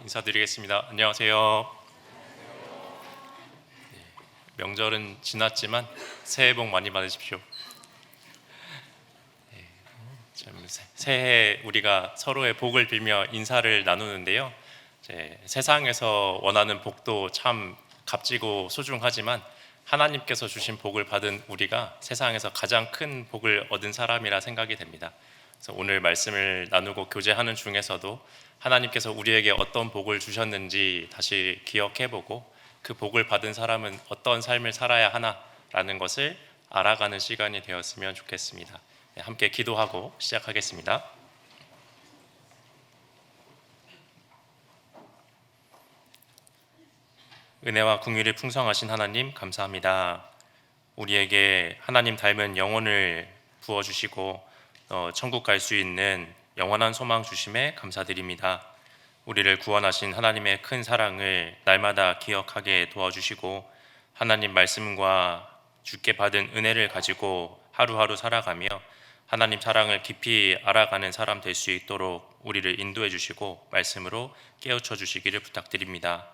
인사드리겠습니다. 안녕하세요. 명절은 지났지만 새해 복 많이 받으십시오. 참, 새해 우리가 서로의 복을 빌며 인사를 나누는데요. 이제 세상에서 원하는 복도 참 값지고 소중하지만 하나님께서 주신 복을 받은 우리가 세상에서 가장 큰 복을 얻은 사람이라 생각이 됩니다. 그래서 오늘 말씀을 나누고 교제하는 중에서도 하나님께서 우리에게 어떤 복을 주셨는지 다시 기억해보고 그 복을 받은 사람은 어떤 삶을 살아야 하나라는 것을 알아가는 시간이 되었으면 좋겠습니다. 함께 기도하고 시작하겠습니다. 은혜와 긍휼이 풍성하신 하나님 감사합니다. 우리에게 하나님 닮은 영혼을 부어주시고 천국 갈 수 있는 영원한 소망 주심에 감사드립니다. 우리를 구원하신 하나님의 큰 사랑을 날마다 기억하게 도와주시고 하나님 말씀과 주께 받은 은혜를 가지고 하루하루 살아가며 하나님 사랑을 깊이 알아가는 사람 될 수 있도록 우리를 인도해 주시고 말씀으로 깨우쳐 주시기를 부탁드립니다.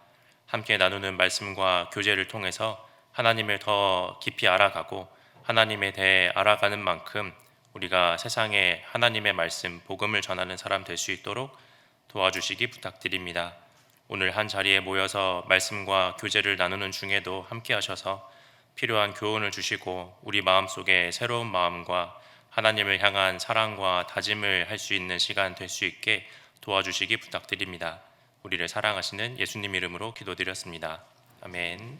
함께 나누는 말씀과 교제를 통해서 하나님을 더 깊이 알아가고 하나님에 대해 알아가는 만큼 우리가 세상에 하나님의 말씀, 복음을 전하는 사람 될 수 있도록 도와주시기 부탁드립니다. 오늘 한 자리에 모여서 말씀과 교제를 나누는 중에도 함께 하셔서 필요한 교훈을 주시고 우리 마음속에 새로운 마음과 하나님을 향한 사랑과 다짐을 할 수 있는 시간 될 수 있게 도와주시기 부탁드립니다. 우리를 사랑하시는 예수님 이름으로 기도드렸습니다. 아멘.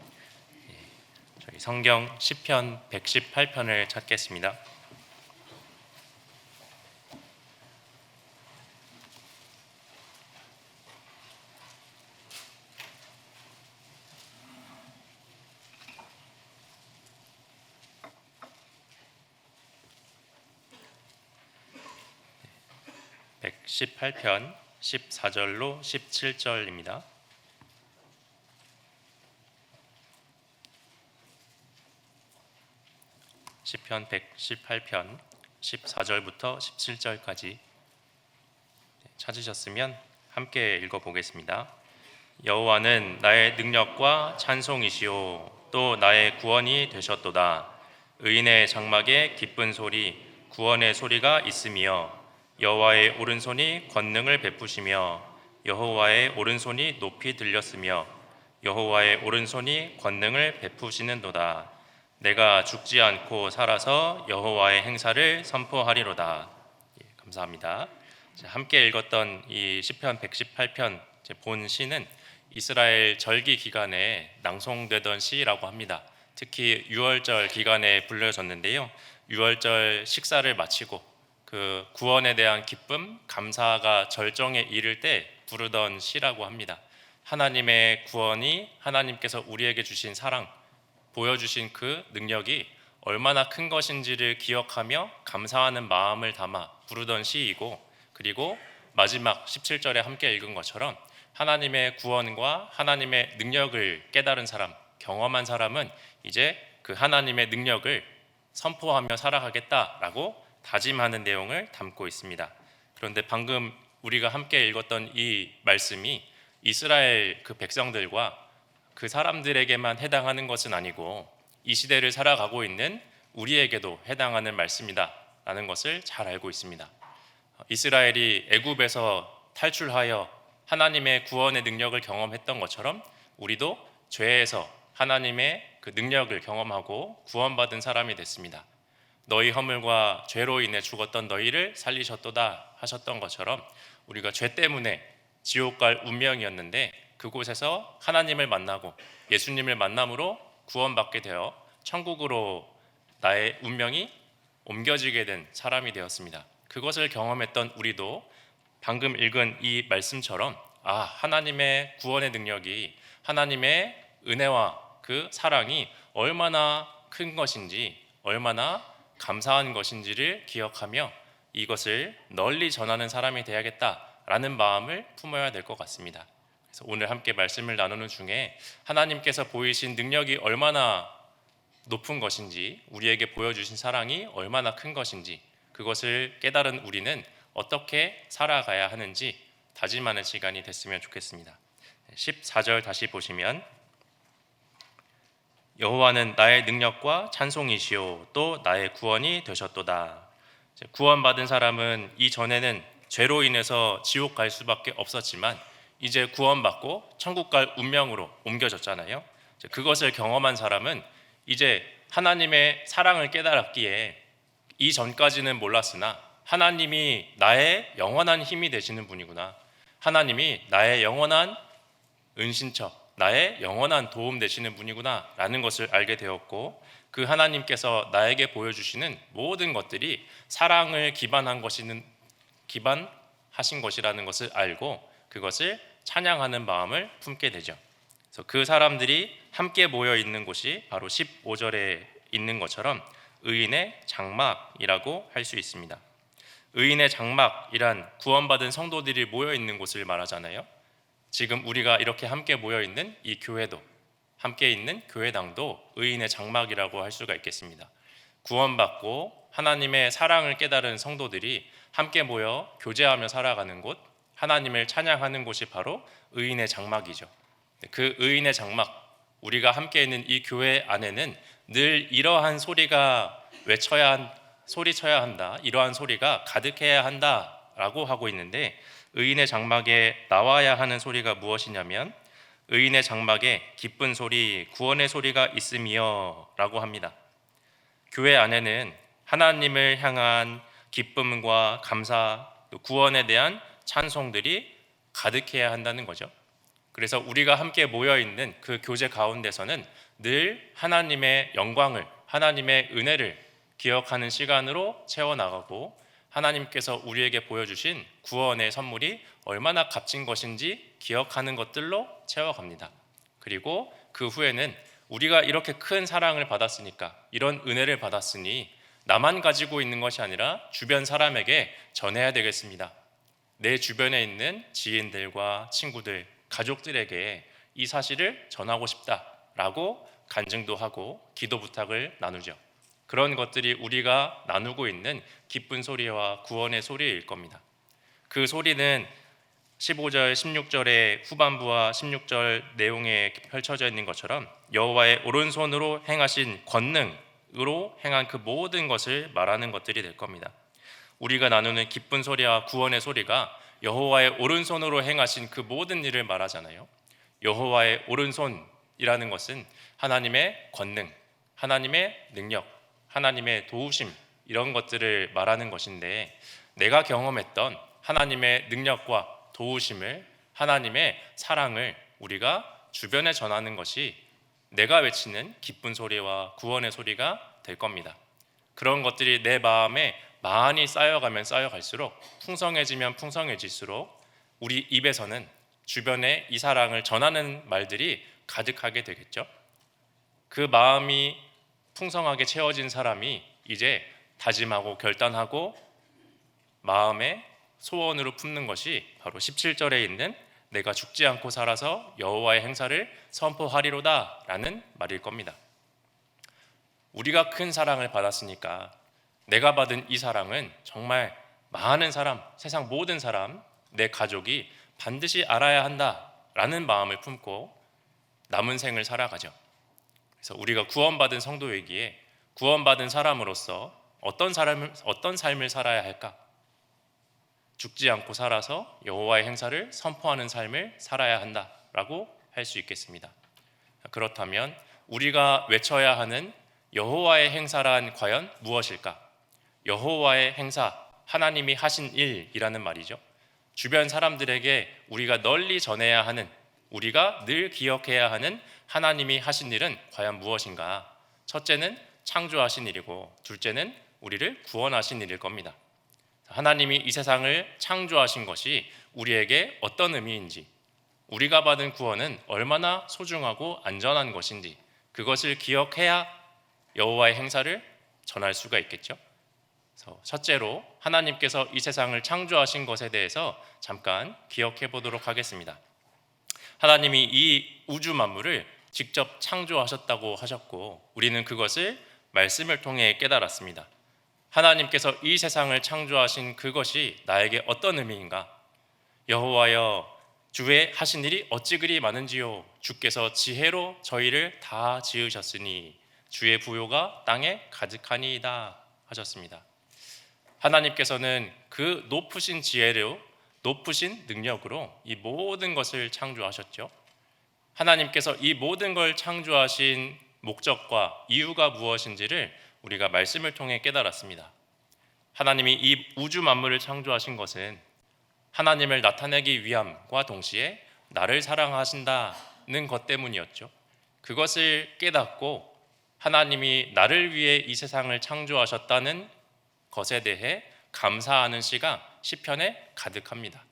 저희 성경 시편 118편을 찾겠습니다. (118편) 14절로 17절입니다. 시편 118편 14절부터 17절까지 찾으셨으면 함께 읽어보겠습니다. 여호와는 나의 능력과 찬송이시오 또 나의 구원이 되셨도다. 의인의 장막에 기쁜 소리 구원의 소리가 있으며 여호와의 오른손이 권능을 베푸시며 여호와의 오른손이 높이 들렸으며 여호와의 오른손이 권능을 베푸시는도다. 내가 죽지 않고 살아서 여호와의 행사를 선포하리로다. 감사합니다. 함께 읽었던 이 시편 118편 본 시는 이스라엘 절기 기간에 낭송되던 시라고 합니다. 특히 유월절 기간에 불려졌는데요. 유월절 식사를 마치고 그 구원에 대한 기쁨, 감사가 절정에 이를 때 부르던 시라고 합니다. 하나님의 구원이 하나님께서 우리에게 주신 사랑, 보여주신 그 능력이 얼마나 큰 것인지를 기억하며 감사하는 마음을 담아 부르던 시이고, 그리고 마지막 17절에 함께 읽은 것처럼 하나님의 구원과 하나님의 능력을 깨달은 사람, 경험한 사람은 이제 그 하나님의 능력을 선포하며 살아가겠다라고 다짐하는 내용을 담고 있습니다. 그런데 방금 우리가 함께 읽었던 이 말씀이 이스라엘 그 백성들과 그 사람들에게만 해당하는 것은 아니고 이 시대를 살아가고 있는 우리에게도 해당하는 말씀이다 라는 것을 잘 알고 있습니다. 이스라엘이 애굽에서 탈출하여 하나님의 구원의 능력을 경험했던 것처럼 우리도 죄에서 하나님의 그 능력을 경험하고 구원받은 사람이 됐습니다. 너희 허물과 죄로 인해 죽었던 너희를 살리셨도다 하셨던 것처럼 우리가 죄 때문에 지옥 갈 운명이었는데 그곳에서 하나님을 만나고 예수님을 만남으로 구원받게 되어 천국으로 나의 운명이 옮겨지게 된 사람이 되었습니다. 그것을 경험했던 우리도 방금 읽은 이 말씀처럼 하나님의 구원의 능력이, 하나님의 은혜와 그 사랑이 얼마나 큰 것인지, 얼마나 감사한 것인지를 기억하며 이것을 널리 전하는 사람이 되어야겠다라는 마음을 품어야 될 것 같습니다. 그래서 오늘 함께 말씀을 나누는 중에 하나님께서 보이신 능력이 얼마나 높은 것인지, 우리에게 보여주신 사랑이 얼마나 큰 것인지, 그것을 깨달은 우리는 어떻게 살아가야 하는지 다짐하는 시간이 됐으면 좋겠습니다. 14절 다시 보시면 여호와는 나의 능력과 찬송이시요 또 나의 구원이 되셨도다. 구원받은 사람은 이전에는 죄로 인해서 지옥 갈 수밖에 없었지만 이제 구원받고 천국 갈 운명으로 옮겨졌잖아요. 그것을 경험한 사람은 이제 하나님의 사랑을 깨달았기에 이전까지는 몰랐으나 하나님이 나의 영원한 힘이 되시는 분이구나, 하나님이 나의 영원한 은신처, 나의 영원한 도움 되시는 분이구나 라는 것을 알게 되었고, 그 하나님께서 나에게 보여주시는 모든 것들이 사랑을 기반하신 것이라는 것을 알고 그것을 찬양하는 마음을 품게 되죠. 그래서 그 사람들이 함께 모여 있는 곳이 바로 15절에 있는 것처럼 의인의 장막이라고 할 수 있습니다. 의인의 장막이란 구원받은 성도들이 모여 있는 곳을 말하잖아요. 지금 우리가 이렇게 함께 모여 있는 이 교회도, 함께 있는 교회당도 의인의 장막이라고 할 수가 있겠습니다. 구원받고 하나님의 사랑을 깨달은 성도들이 함께 모여 교제하며 살아가는 곳, 하나님을 찬양하는 곳이 바로 의인의 장막이죠. 그 의인의 장막, 우리가 함께 있는 이 교회 안에는 늘 이러한 소리가 소리쳐야 한다, 이러한 소리가 가득해야 한다라고 하고 있는데, 의인의 장막에 나와야 하는 소리가 무엇이냐면 의인의 장막에 기쁜 소리, 구원의 소리가 있으며 라고 합니다. 교회 안에는 하나님을 향한 기쁨과 감사, 구원에 대한 찬송들이 가득해야 한다는 거죠. 그래서 우리가 함께 모여있는 그 교제 가운데서는 늘 하나님의 영광을, 하나님의 은혜를 기억하는 시간으로 채워나가고, 하나님께서 우리에게 보여주신 구원의 선물이 얼마나 값진 것인지 기억하는 것들로 채워갑니다. 그리고 그 후에는 우리가 이렇게 큰 사랑을 받았으니까, 이런 은혜를 받았으니 나만 가지고 있는 것이 아니라 주변 사람에게 전해야 되겠습니다. 내 주변에 있는 지인들과 친구들, 가족들에게 이 사실을 전하고 싶다라고 간증도 하고 기도 부탁을 나누죠. 그런 것들이 우리가 나누고 있는 기쁜 소리와 구원의 소리일 겁니다. 그 소리는 15절, 16절의 후반부와 16절 내용에 펼쳐져 있는 것처럼 여호와의 오른손으로 행하신 권능으로 행한 그 모든 것을 말하는 것들이 될 겁니다. 우리가 나누는 기쁜 소리와 구원의 소리가 여호와의 오른손으로 행하신 그 모든 일을 말하잖아요. 여호와의 오른손이라는 것은 하나님의 권능, 하나님의 능력, 하나님의 도우심, 이런 것들을 말하는 것인데, 내가 경험했던 하나님의 능력과 도우심을, 하나님의 사랑을 우리가 주변에 전하는 것이 내가 외치는 기쁜 소리와 구원의 소리가 될 겁니다. 그런 것들이 내 마음에 많이 쌓여가면 쌓여갈수록, 풍성해지면 풍성해질수록 우리 입에서는 주변에 이 사랑을 전하는 말들이 가득하게 되겠죠. 그 마음이 풍성하게 채워진 사람이 이제 다짐하고 결단하고 마음의 소원으로 품는 것이 바로 17절에 있는 내가 죽지 않고 살아서 여호와의 행사를 선포하리로다 라는 말일 겁니다. 우리가 큰 사랑을 받았으니까 내가 받은 이 사랑은 정말 많은 사람, 세상 모든 사람, 내 가족이 반드시 알아야 한다라는 마음을 품고 남은 생을 살아가죠. 그래서 우리가 구원받은 성도이기에 구원받은 사람으로서 어떤 삶을 살아야 할까? 죽지 않고 살아서 여호와의 행사를 선포하는 삶을 살아야 한다라고 할 수 있겠습니다. 그렇다면 우리가 외쳐야 하는 여호와의 행사란 과연 무엇일까? 여호와의 행사, 하나님이 하신 일이라는 말이죠. 주변 사람들에게 우리가 널리 전해야 하는, 우리가 늘 기억해야 하는 하나님이 하신 일은 과연 무엇인가? 첫째는 창조하신 일이고, 둘째는 우리를 구원하신 일일 겁니다. 하나님이 이 세상을 창조하신 것이 우리에게 어떤 의미인지, 우리가 받은 구원은 얼마나 소중하고 안전한 것인지, 그것을 기억해야 여호와의 행사를 전할 수가 있겠죠. 그래서 첫째로 하나님께서 이 세상을 창조하신 것에 대해서 잠깐 기억해 보도록 하겠습니다. 하나님이 이 우주 만물을 직접 창조하셨다고 하셨고, 우리는 그것을 말씀을 통해 깨달았습니다. 하나님께서 이 세상을 창조하신 그것이 나에게 어떤 의미인가? 여호와여, 주의 하신 일이 어찌 그리 많은지요. 주께서 지혜로 저희를 다 지으셨으니 주의 부요가 땅에 가득하니이다 하셨습니다. 하나님께서는 그 높으신 지혜로, 높으신 능력으로 이 모든 것을 창조하셨죠. 하나님께서 이 모든 걸 창조하신 목적과 이유가 무엇인지를 우리가 말씀을 통해 깨달았습니다. 하나님이 이 우주 만물을 창조하신 것은 하나님을 나타내기 위함과 동시에 나를 사랑하신다는 것 때문이었죠. 그것을 깨닫고 하나님이 나를 위해 이 세상을 창조하셨다는 것에 대해 감사하는 시가 시편에 가득합니다.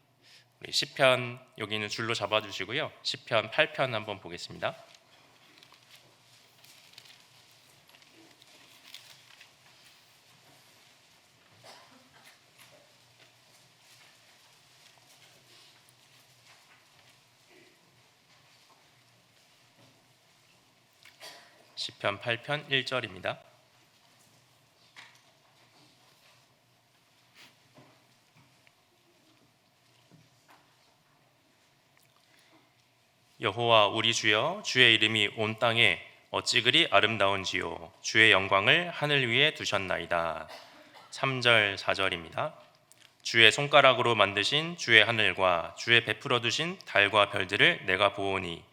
우리 시편 여기는 줄로 잡아주시고요. 시편 8편 한번 보겠습니다. 시편 8편 1절입니다. 여호와 우리 주여, 주의 이름이 온 땅에 어찌 그리 아름다운지요. 주의 영광을 하늘 위에 두셨나이다. 3절 4절입니다. 주의 손가락으로 만드신 주의 하늘과 주의 베풀어 두신 달과 별들을 내가 보오니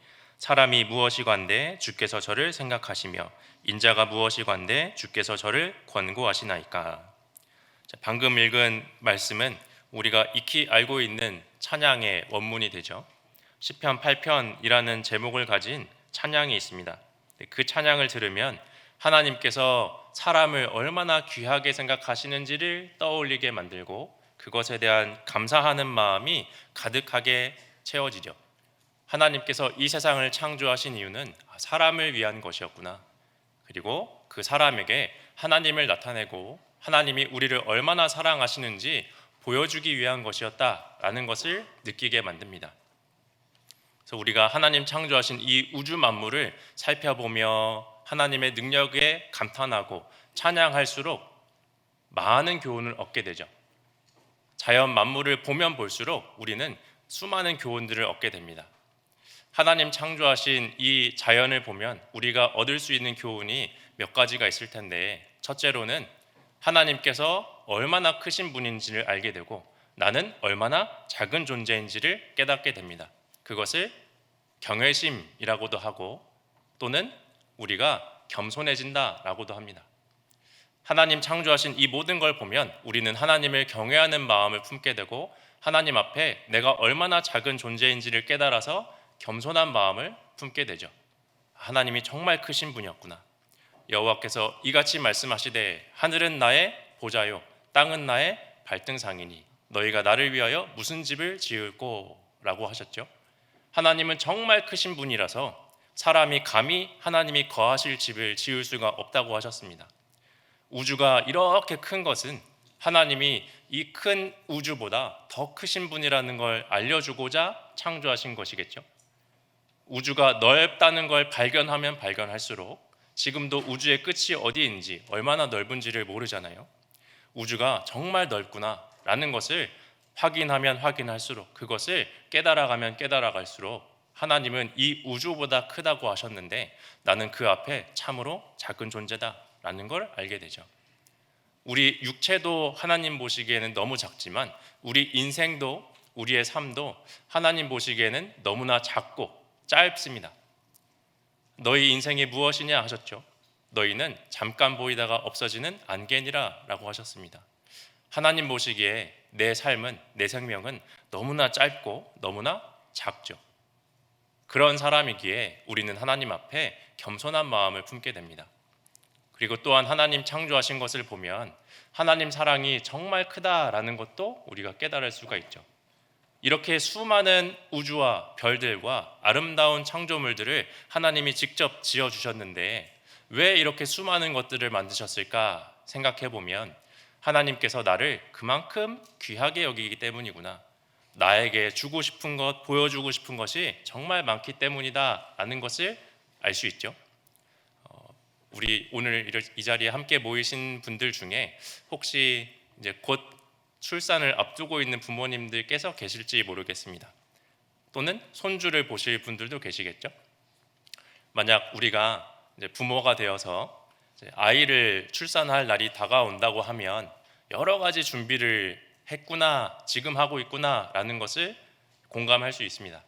사람이 무엇이관데 주께서 저를 생각하시며 인자가 무엇이관데 주께서 저를 권고하시나이까. 방금 읽은 말씀은 우리가 익히 알고 있는 찬양의 원문이 되죠. 시편 8편이라는 제목을 가진 찬양이 있습니다. 그 찬양을 들으면 하나님께서 사람을 얼마나 귀하게 생각하시는지를 떠올리게 만들고 그것에 대한 감사하는 마음이 가득하게 채워지죠. 하나님께서 이 세상을 창조하신 이유는 사람을 위한 것이었구나. 그리고 그 사람에게 하나님을 나타내고 하나님이 우리를 얼마나 사랑하시는지 보여주기 위한 것이었다라는 것을 느끼게 만듭니다. 그래서 우리가 하나님 창조하신 이 우주 만물을 살펴보며 하나님의 능력에 감탄하고 찬양할수록 많은 교훈을 얻게 되죠. 자연 만물을 보면 볼수록 우리는 수많은 교훈들을 얻게 됩니다. 하나님 창조하신 이 자연을 보면 우리가 얻을 수 있는 교훈이 몇 가지가 있을 텐데, 첫째로는 하나님께서 얼마나 크신 분인지를 알게 되고 나는 얼마나 작은 존재인지를 깨닫게 됩니다. 그것을 경외심이라고도 하고 또는 우리가 겸손해진다라고도 합니다. 하나님 창조하신 이 모든 걸 보면 우리는 하나님을 경외하는 마음을 품게 되고 하나님 앞에 내가 얼마나 작은 존재인지를 깨달아서 겸손한 마음을 품게 되죠. 하나님이 정말 크신 분이었구나. 여호와께서 이같이 말씀하시되 하늘은 나의 보좌요 땅은 나의 발등상이니 너희가 나를 위하여 무슨 집을 지을꼬 라고 하셨죠. 하나님은 정말 크신 분이라서 사람이 감히 하나님이 거하실 집을 지을 수가 없다고 하셨습니다. 우주가 이렇게 큰 것은 하나님이 이 큰 우주보다 더 크신 분이라는 걸 알려주고자 창조하신 것이겠죠. 우주가 넓다는 걸 발견하면 발견할수록 지금도 우주의 끝이 어디인지 얼마나 넓은지를 모르잖아요. 우주가 정말 넓구나 라는 것을 확인하면 확인할수록 그것을 깨달아가면 깨달아갈수록 하나님은 이 우주보다 크다고 하셨는데 나는 그 앞에 참으로 작은 존재다 라는 걸 알게 되죠. 우리 육체도 하나님 보시기에는 너무 작지만 우리 인생도 우리의 삶도 하나님 보시기에는 너무나 작고 짧습니다. 너희 인생이 무엇이냐 하셨죠. 너희는 잠깐 보이다가 없어지는 안개니라 라고 하셨습니다. 하나님 보시기에 내 삶은, 내 생명은 너무나 짧고 너무나 작죠. 그런 사람이기에 우리는 하나님 앞에 겸손한 마음을 품게 됩니다. 그리고 또한 하나님 창조하신 것을 보면 하나님 사랑이 정말 크다라는 것도 우리가 깨달을 수가 있죠. 이렇게 수많은 우주와 별들과 아름다운 창조물들을 하나님이 직접 지어주셨는데 왜 이렇게 수많은 것들을 만드셨을까 생각해 보면 하나님께서 나를 그만큼 귀하게 여기기 때문이구나. 나에게 주고 싶은 것, 보여주고 싶은 것이 정말 많기 때문이다 라는 것을 알 수 있죠. 우리 오늘 이 자리에 함께 모이신 분들 중에 혹시 이제 곧 출산을 앞두고 있는 부모님들께서 계실지 모르겠습니다. 또는 손주를 보실 분들도 계시겠죠. 만약 우리가 이제 부모가 되어서 이제 아이를 출산할 날이 다가온다고 하면 여러 가지 준비를 했구나, 지금 하고 있구나라는 것을 공감할 수 있습니다.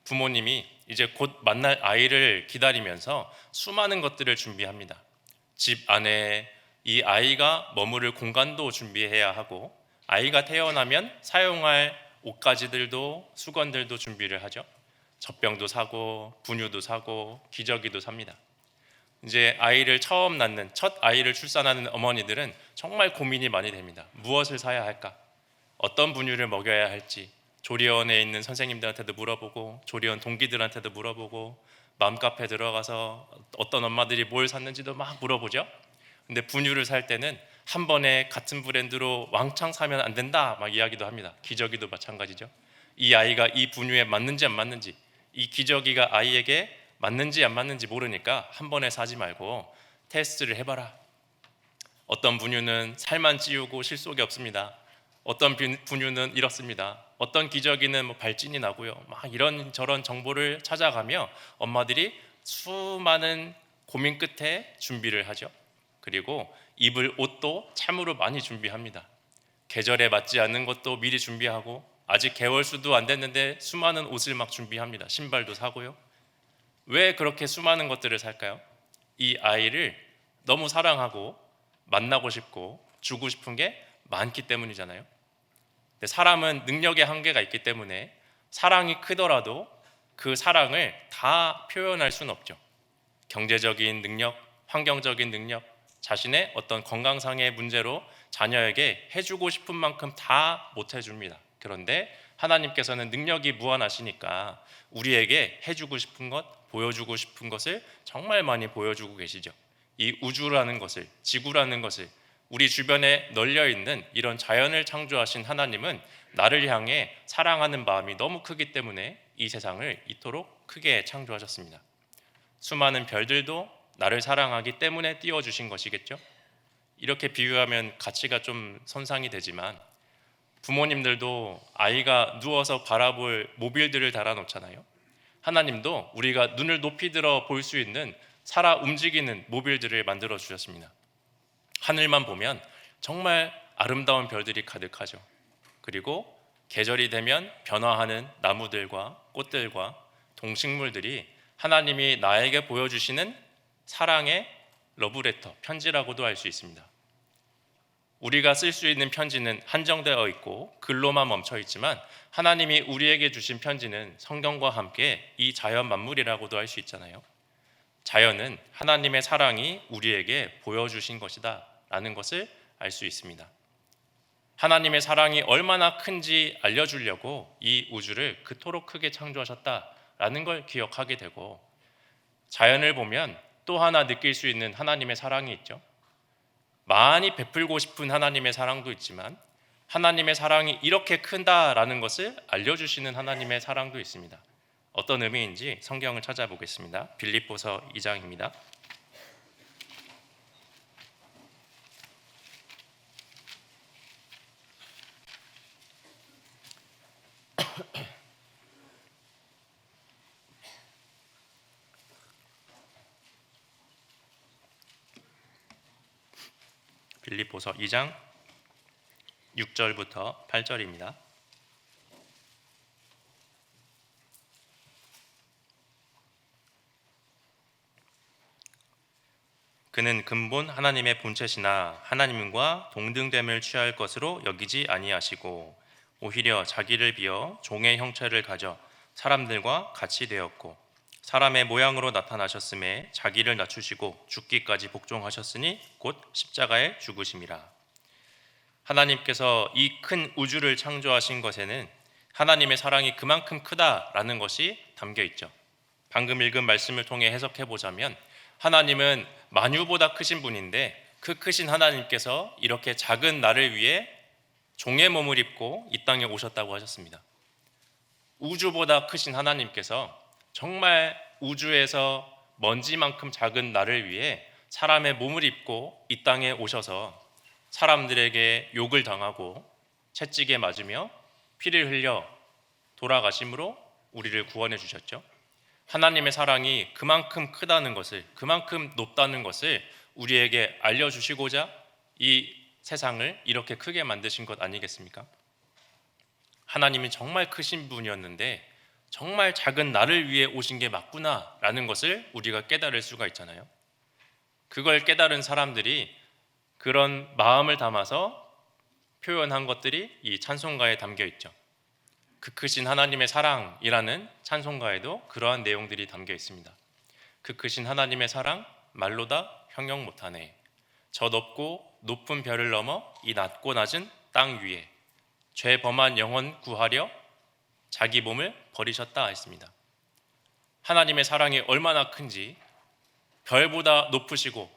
부모님이 이제 곧 만날 아이를 기다리면서 수많은 것들을 준비합니다. 집 안에 이 아이가 머무를 공간도 준비해야 하고, 아이가 태어나면 사용할 옷가지들도 수건들도 준비를 하죠. 젖병도 사고 분유도 사고 기저귀도 삽니다. 이제 아이를 처음 낳는 첫 아이를 출산하는 어머니들은 정말 고민이 많이 됩니다. 무엇을 사야 할까? 어떤 분유를 먹여야 할지 조리원에 있는 선생님들한테도 물어보고 조리원 동기들한테도 물어보고 맘카페 들어가서 어떤 엄마들이 뭘 샀는지도 막 물어보죠. 근데 분유를 살 때는 한 번에 같은 브랜드로 왕창 사면 안 된다 막 이야기도 합니다. 기저귀도 마찬가지죠. 이 아이가 이 분유에 맞는지 안 맞는지, 이 기저귀가 아이에게 맞는지 안 맞는지 모르니까 한 번에 사지 말고 테스트를 해봐라. 어떤 분유는 살만 찌우고 실속이 없습니다. 어떤 분유는 이렇습니다. 어떤 기저귀는 뭐 발진이 나고요. 막 이런 저런 정보를 찾아가며 엄마들이 수많은 고민 끝에 준비를 하죠. 그리고 입을 옷도 참으로 많이 준비합니다. 계절에 맞지 않는 것도 미리 준비하고, 아직 개월수도 안 됐는데 수많은 옷을 막 준비합니다. 신발도 사고요. 왜 그렇게 수많은 것들을 살까요? 이 아이를 너무 사랑하고 만나고 싶고 주고 싶은 게 많기 때문이잖아요. 근데 사람은 능력의 한계가 있기 때문에 사랑이 크더라도 그 사랑을 다 표현할 수는 없죠. 경제적인 능력, 환경적인 능력, 자신의 어떤 건강상의 문제로 자녀에게 해주고 싶은 만큼 다 못 해줍니다. 그런데 하나님께서는 능력이 무한하시니까 우리에게 해주고 싶은 것, 보여주고 싶은 것을 정말 많이 보여주고 계시죠. 이 우주라는 것을, 지구라는 것을, 우리 주변에 널려 있는 이런 자연을 창조하신 하나님은 나를 향해 사랑하는 마음이 너무 크기 때문에 이 세상을 이토록 크게 창조하셨습니다. 수많은 별들도 나를 사랑하기 때문에 띄워주신 것이겠죠. 이렇게 비유하면 가치가 좀 손상이 되지만, 부모님들도 아이가 누워서 바라볼 모빌들을 달아놓잖아요. 하나님도 우리가 눈을 높이 들어 볼 수 있는 살아 움직이는 모빌들을 만들어 주셨습니다. 하늘만 보면 정말 아름다운 별들이 가득하죠. 그리고 계절이 되면 변화하는 나무들과 꽃들과 동식물들이 하나님이 나에게 보여주시는 사랑의 러브레터, 편지라고도 할 수 있습니다. 우리가 쓸 수 있는 편지는 한정되어 있고 글로만 멈춰 있지만, 하나님이 우리에게 주신 편지는 성경과 함께 이 자연 만물이라고도 할 수 있잖아요. 자연은 하나님의 사랑이 우리에게 보여주신 것이다 라는 것을 알 수 있습니다. 하나님의 사랑이 얼마나 큰지 알려주려고 이 우주를 그토록 크게 창조하셨다라는 걸 기억하게 되고, 자연을 보면 또 하나 느낄 수 있는 하나님의 사랑이 있죠. 많이 베풀고 싶은 하나님의 사랑도 있지만, 하나님의 사랑이 이렇게 크다라는 것을 알려주시는 하나님의 사랑도 있습니다. 어떤 의미인지 성경을 찾아보겠습니다. 빌립보서 2장입니다. 빌립보서 2장 6절부터 8절입니다. 그는 근본 하나님의 본체시나 하나님과 동등됨을 취할 것으로 여기지 아니하시고 오히려 자기를 비어 종의 형체를 가져 사람들과 같이 되었고 사람의 모양으로 나타나셨음에 자기를 낮추시고 죽기까지 복종하셨으니 곧 십자가에 죽으심이라. 하나님께서 이 큰 우주를 창조하신 것에는 하나님의 사랑이 그만큼 크다라는 것이 담겨 있죠. 방금 읽은 말씀을 통해 해석해 보자면, 하나님은 만유보다 크신 분인데 그 크신 하나님께서 이렇게 작은 나를 위해 종의 몸을 입고 이 땅에 오셨다고 하셨습니다. 우주보다 크신 하나님께서 정말 우주에서 먼지만큼 작은 나를 위해 사람의 몸을 입고 이 땅에 오셔서 사람들에게 욕을 당하고 채찍에 맞으며 피를 흘려 돌아가심으로 우리를 구원해 주셨죠. 하나님의 사랑이 그만큼 크다는 것을, 그만큼 높다는 것을 우리에게 알려주시고자 이 세상을 이렇게 크게 만드신 것 아니겠습니까? 하나님이 정말 크신 분이었는데 정말 작은 나를 위해 오신 게 맞구나라는 것을 우리가 깨달을 수가 있잖아요. 그걸 깨달은 사람들이 그런 마음을 담아서 표현한 것들이 이 찬송가에 담겨 있죠. 그 크신 하나님의 사랑이라는 찬송가에도 그러한 내용들이 담겨 있습니다. 그 크신 하나님의 사랑 말로 다 형용 못하네. 저 높고 높은 별을 넘어 이 낮고 낮은 땅 위에 죄 범한 영혼 구하려 자기 몸을 버리셨다 했습니다. 하나님의 사랑이 얼마나 큰지 별보다 높으시고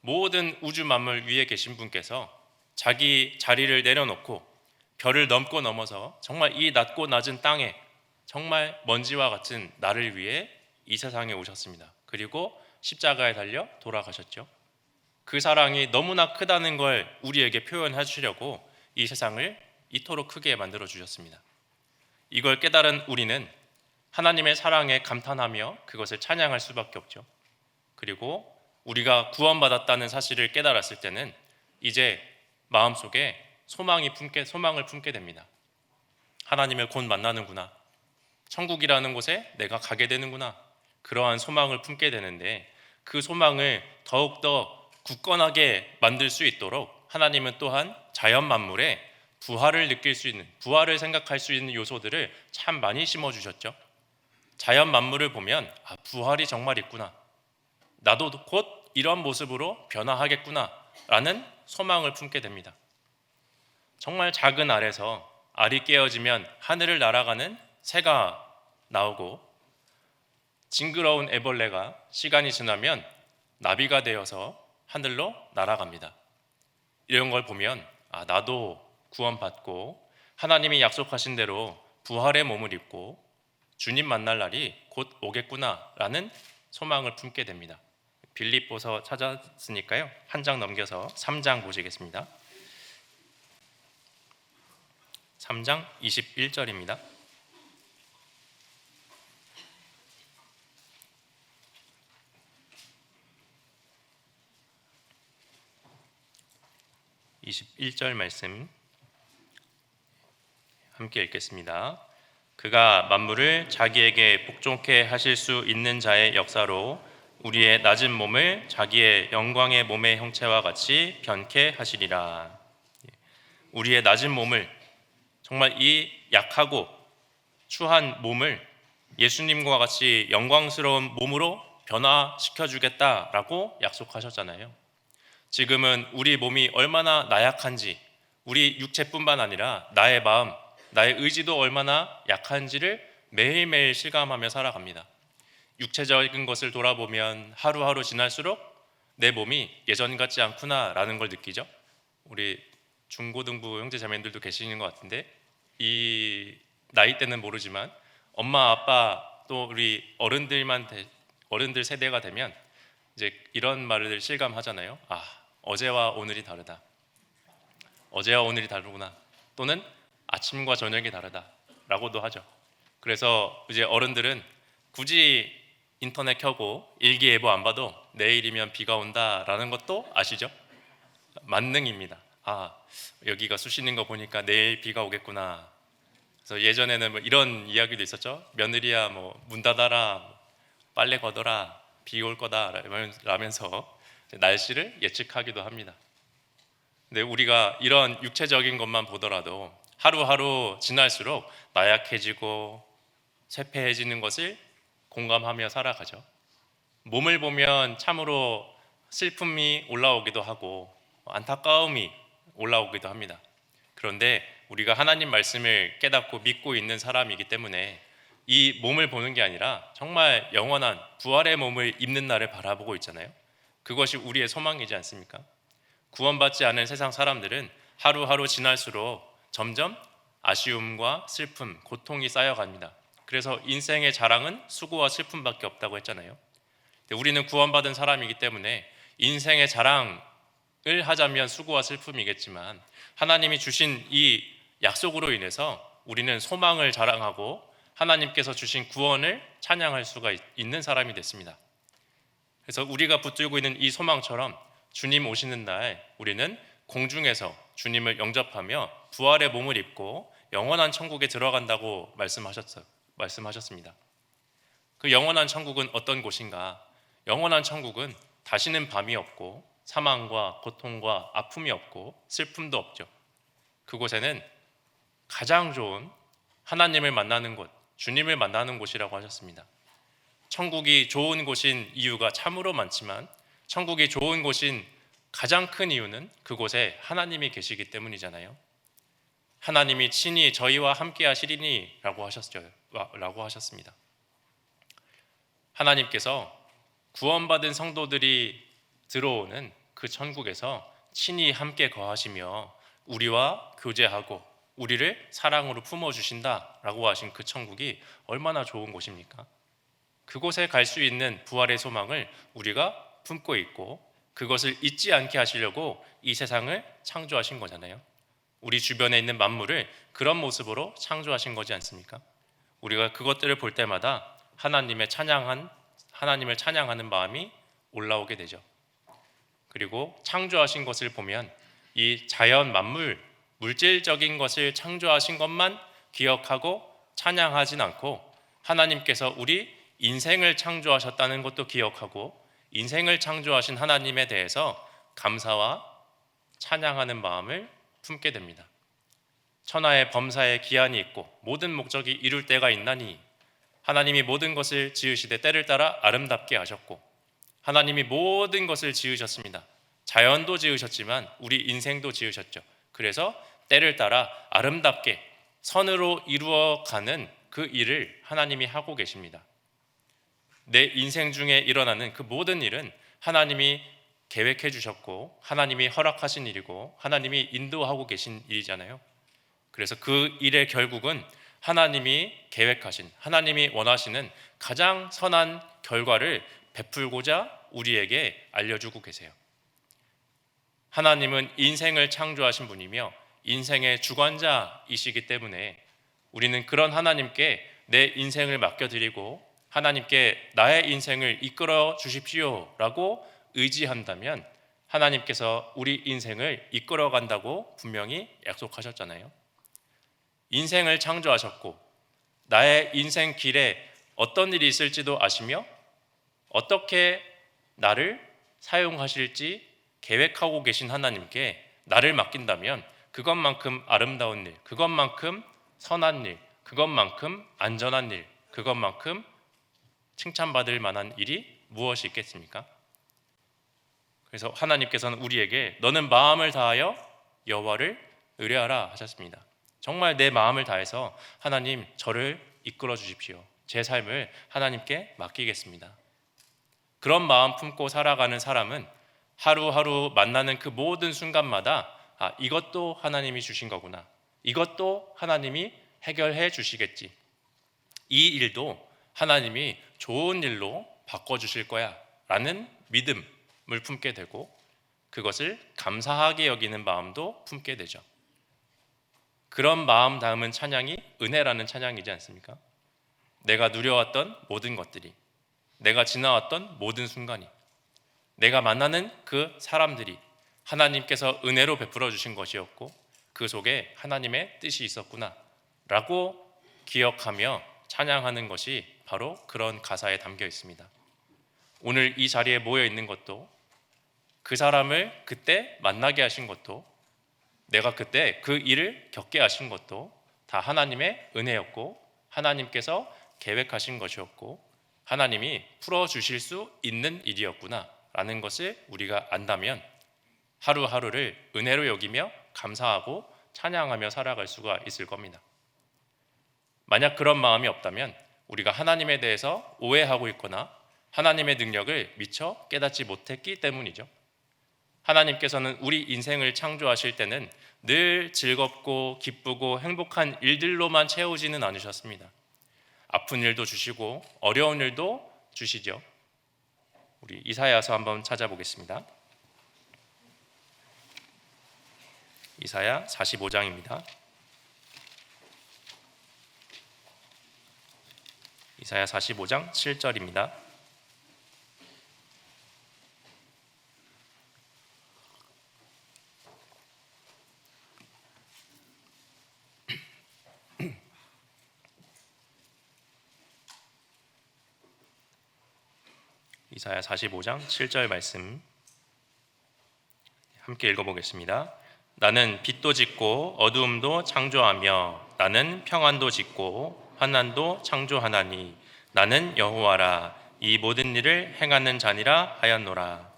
모든 우주 만물 위에 계신 분께서 자기 자리를 내려놓고 별을 넘고 넘어서 정말 이 낮고 낮은 땅에 정말 먼지와 같은 나를 위해 이 세상에 오셨습니다. 그리고 십자가에 달려 돌아가셨죠. 그 사랑이 너무나 크다는 걸 우리에게 표현해 주시려고 이 세상을 이토록 크게 만들어 주셨습니다. 이걸 깨달은 우리는 하나님의 사랑에 감탄하며 그것을 찬양할 수밖에 없죠. 그리고 우리가 구원받았다는 사실을 깨달았을 때는 이제 마음속에 소망을 품게 됩니다. 하나님을 곧 만나는구나. 천국이라는 곳에 내가 가게 되는구나. 그러한 소망을 품게 되는데 그 소망을 더욱더 굳건하게 만들 수 있도록 하나님은 또한 자연 만물에 부활을 느낄 수 있는, 부활을 생각할 수 있는 요소들을 참 많이 심어주셨죠. 자연 만물을 보면 부활이 정말 있구나. 나도 곧 이런 모습으로 변화하겠구나 라는 소망을 품게 됩니다. 정말 작은 알에서 알이 깨어지면 하늘을 날아가는 새가 나오고 징그러운 애벌레가 시간이 지나면 나비가 되어서 하늘로 날아갑니다. 이런 걸 보면 나도 구원받고 하나님이 약속하신 대로 부활의 몸을 입고 주님 만날 날이 곧 오겠구나라는 소망을 품게 됩니다. 빌립보서 찾았으니까요. 한 장 넘겨서 3장 보시겠습니다. 3장 21절입니다. (21절) 말씀 함께 읽겠습니다. 그가 만물을 자기에게 복종케 하실 수 있는 자의 역사로 우리의 낮은 몸을 자기의 영광의 몸의 형체와 같이 변케 하시리라. 우리의 낮은 몸을, 정말 이 약하고 추한 몸을 예수님과 같이 영광스러운 몸으로 변화시켜 주겠다라고 약속하셨잖아요. 지금은 우리 몸이 얼마나 나약한지, 우리 육체뿐만 아니라 나의 마음, 나의 의지도 얼마나 약한지를 매일매일 실감하며 살아갑니다. 육체적인 것을 돌아보면 하루하루 지날수록 내 몸이 예전 같지 않구나라는 걸 느끼죠. 우리 중고등부 형제자매들도 계시는 것 같은데 이 나이 때는 모르지만 엄마 아빠 또 우리 어른들 세대가 되면 이제 이런 말을 실감하잖아요. 어제와 오늘이 다르다. 어제와 오늘이 다르구나. 또는 아침과 저녁이 다르다라고도 하죠. 그래서 이제 어른들은 굳이 인터넷 켜고 일기예보 안 봐도 내일이면 비가 온다라는 것도 아시죠? 만능입니다. 여기가 쑤시는 거 보니까 내일 비가 오겠구나. 그래서 예전에는 뭐 이런 이야기도 있었죠. 며느리야 문 닫아라, 빨래 걷어라, 비 올 거다 라면서 날씨를 예측하기도 합니다. 근데 우리가 이런 육체적인 것만 보더라도 하루하루 지날수록 나약해지고 쇠폐해지는 것을 공감하며 살아가죠. 몸을 보면 참으로 슬픔이 올라오기도 하고 안타까움이 올라오기도 합니다. 그런데 우리가 하나님 말씀을 깨닫고 믿고 있는 사람이기 때문에 이 몸을 보는 게 아니라 정말 영원한 부활의 몸을 입는 날을 바라보고 있잖아요. 그것이 우리의 소망이지 않습니까? 구원받지 않은 세상 사람들은 하루하루 지날수록 점점 아쉬움과 슬픔, 고통이 쌓여갑니다. 그래서 인생의 자랑은 수고와 슬픔밖에 없다고 했잖아요. 우리는 구원받은 사람이기 때문에 인생의 자랑을 하자면 수고와 슬픔이겠지만 하나님이 주신 이 약속으로 인해서 우리는 소망을 자랑하고 하나님께서 주신 구원을 찬양할 수가 있는 사람이 됐습니다. 그래서 우리가 붙들고 있는 이 소망처럼 주님 오시는 날 우리는 공중에서 주님을 영접하며 부활의 몸을 입고 영원한 천국에 들어간다고 말씀하셨습니다. 그 영원한 천국은 어떤 곳인가? 영원한 천국은 다시는 밤이 없고 사망과 고통과 아픔이 없고 슬픔도 없죠. 그곳에는 가장 좋은 하나님을 만나는 곳, 주님을 만나는 곳이라고 하셨습니다. 천국이 좋은 곳인 이유가 참으로 많지만 천국이 좋은 곳인 가장 큰 이유는 그곳에 하나님이 계시기 때문이잖아요. 하나님이 친히 저희와 함께 하시리니 라고 하셨습니다. 하나님께서 구원받은 성도들이 들어오는 그 천국에서 친히 함께 거하시며 우리와 교제하고 우리를 사랑으로 품어주신다라고 하신 그 천국이 얼마나 좋은 곳입니까? 그곳에 갈 수 있는 부활의 소망을 우리가 품고 있고 그것을 잊지 않게 하시려고 이 세상을 창조하신 거잖아요. 우리 주변에 있는 만물을 그런 모습으로 창조하신 거지 않습니까? 우리가 그것들을 볼 때마다 하나님을 찬양하는 마음이 올라오게 되죠. 그리고 창조하신 것을 보면 이 자연 만물, 물질적인 것을 창조하신 것만 기억하고 찬양하진 않고 하나님께서 우리 인생을 창조하셨다는 것도 기억하고 인생을 창조하신 하나님에 대해서 감사와 찬양하는 마음을 품게 됩니다. 천하의 범사에 기한이 있고 모든 목적이 이룰 때가 있나니 하나님이 모든 것을 지으시되 때를 따라 아름답게 하셨고 하나님이 모든 것을 지으셨습니다. 자연도 지으셨지만 우리 인생도 지으셨죠. 그래서 때를 따라 아름답게 선으로 이루어가는 그 일을 하나님이 하고 계십니다. 내 인생 중에 일어나는 그 모든 일은 하나님이 계획해 주셨고 하나님이 허락하신 일이고 하나님이 인도하고 계신 일이잖아요. 그래서 그 일의 결국은 하나님이 계획하신, 하나님이 원하시는 가장 선한 결과를 베풀고자 우리에게 알려주고 계세요. 하나님은 인생을 창조하신 분이며 인생의 주관자이시기 때문에 우리는 그런 하나님께 내 인생을 맡겨드리고 하나님께 나의 인생을 이끌어 주십시오 라고 의지한다면 하나님께서 우리 인생을 이끌어 간다고 분명히 약속하셨잖아요. 인생을 창조하셨고 나의 인생 길에 어떤 일이 있을지도 아시며 어떻게 나를 사용하실지 계획하고 계신 하나님께 나를 맡긴다면 그것만큼 아름다운 일, 그것만큼 선한 일, 그것만큼 안전한 일, 그것만큼 칭찬받을 만한 일이 무엇이 있겠습니까? 그래서 하나님께서는 우리에게 너는 마음을 다하여 여호와를 의뢰하라 하셨습니다. 정말 내 마음을 다해서 하나님 저를 이끌어 주십시오. 제 삶을 하나님께 맡기겠습니다. 그런 마음 품고 살아가는 사람은 하루하루 만나는 그 모든 순간마다 이것도 하나님이 주신 거구나. 이것도 하나님이 해결해 주시겠지. 이 일도 하나님이 좋은 일로 바꿔주실 거야 라는 믿음을 품게 되고 그것을 감사하게 여기는 마음도 품게 되죠. 그런 마음 담은 찬양이 은혜라는 찬양이지 않습니까? 내가 누려왔던 모든 것들이, 내가 지나왔던 모든 순간이, 내가 만나는 그 사람들이 하나님께서 은혜로 베풀어 주신 것이었고 그 속에 하나님의 뜻이 있었구나 라고 기억하며 찬양하는 것이 바로 그런 가사에 담겨 있습니다. 오늘 이 자리에 모여 있는 것도 그 사람을 그때 만나게 하신 것도 내가 그때 그 일을 겪게 하신 것도 다 하나님의 은혜였고 하나님께서 계획하신 것이었고 하나님이 풀어주실 수 있는 일이었구나 라는 것을 우리가 안다면 하루하루를 은혜로 여기며 감사하고 찬양하며 살아갈 수가 있을 겁니다. 만약 그런 마음이 없다면 우리가 하나님에 대해서 오해하고 있거나 하나님의 능력을 미처 깨닫지 못했기 때문이죠. 하나님께서는 우리 인생을 창조하실 때는 늘 즐겁고 기쁘고 행복한 일들로만 채우지는 않으셨습니다. 아픈 일도 주시고 어려운 일도 주시죠. 우리 이사야서 한번 찾아보겠습니다. 이사야 45장입니다. 이사야 45장 7절입니다. 이사야 45장 7절 말씀 함께 읽어보겠습니다. 나는 빛도 짓고 어두움도 창조하며 나는 평안도 짓고 환난도 창조하나니 나는 여호와라 이 모든 일을 행하는 자니라 하였노라.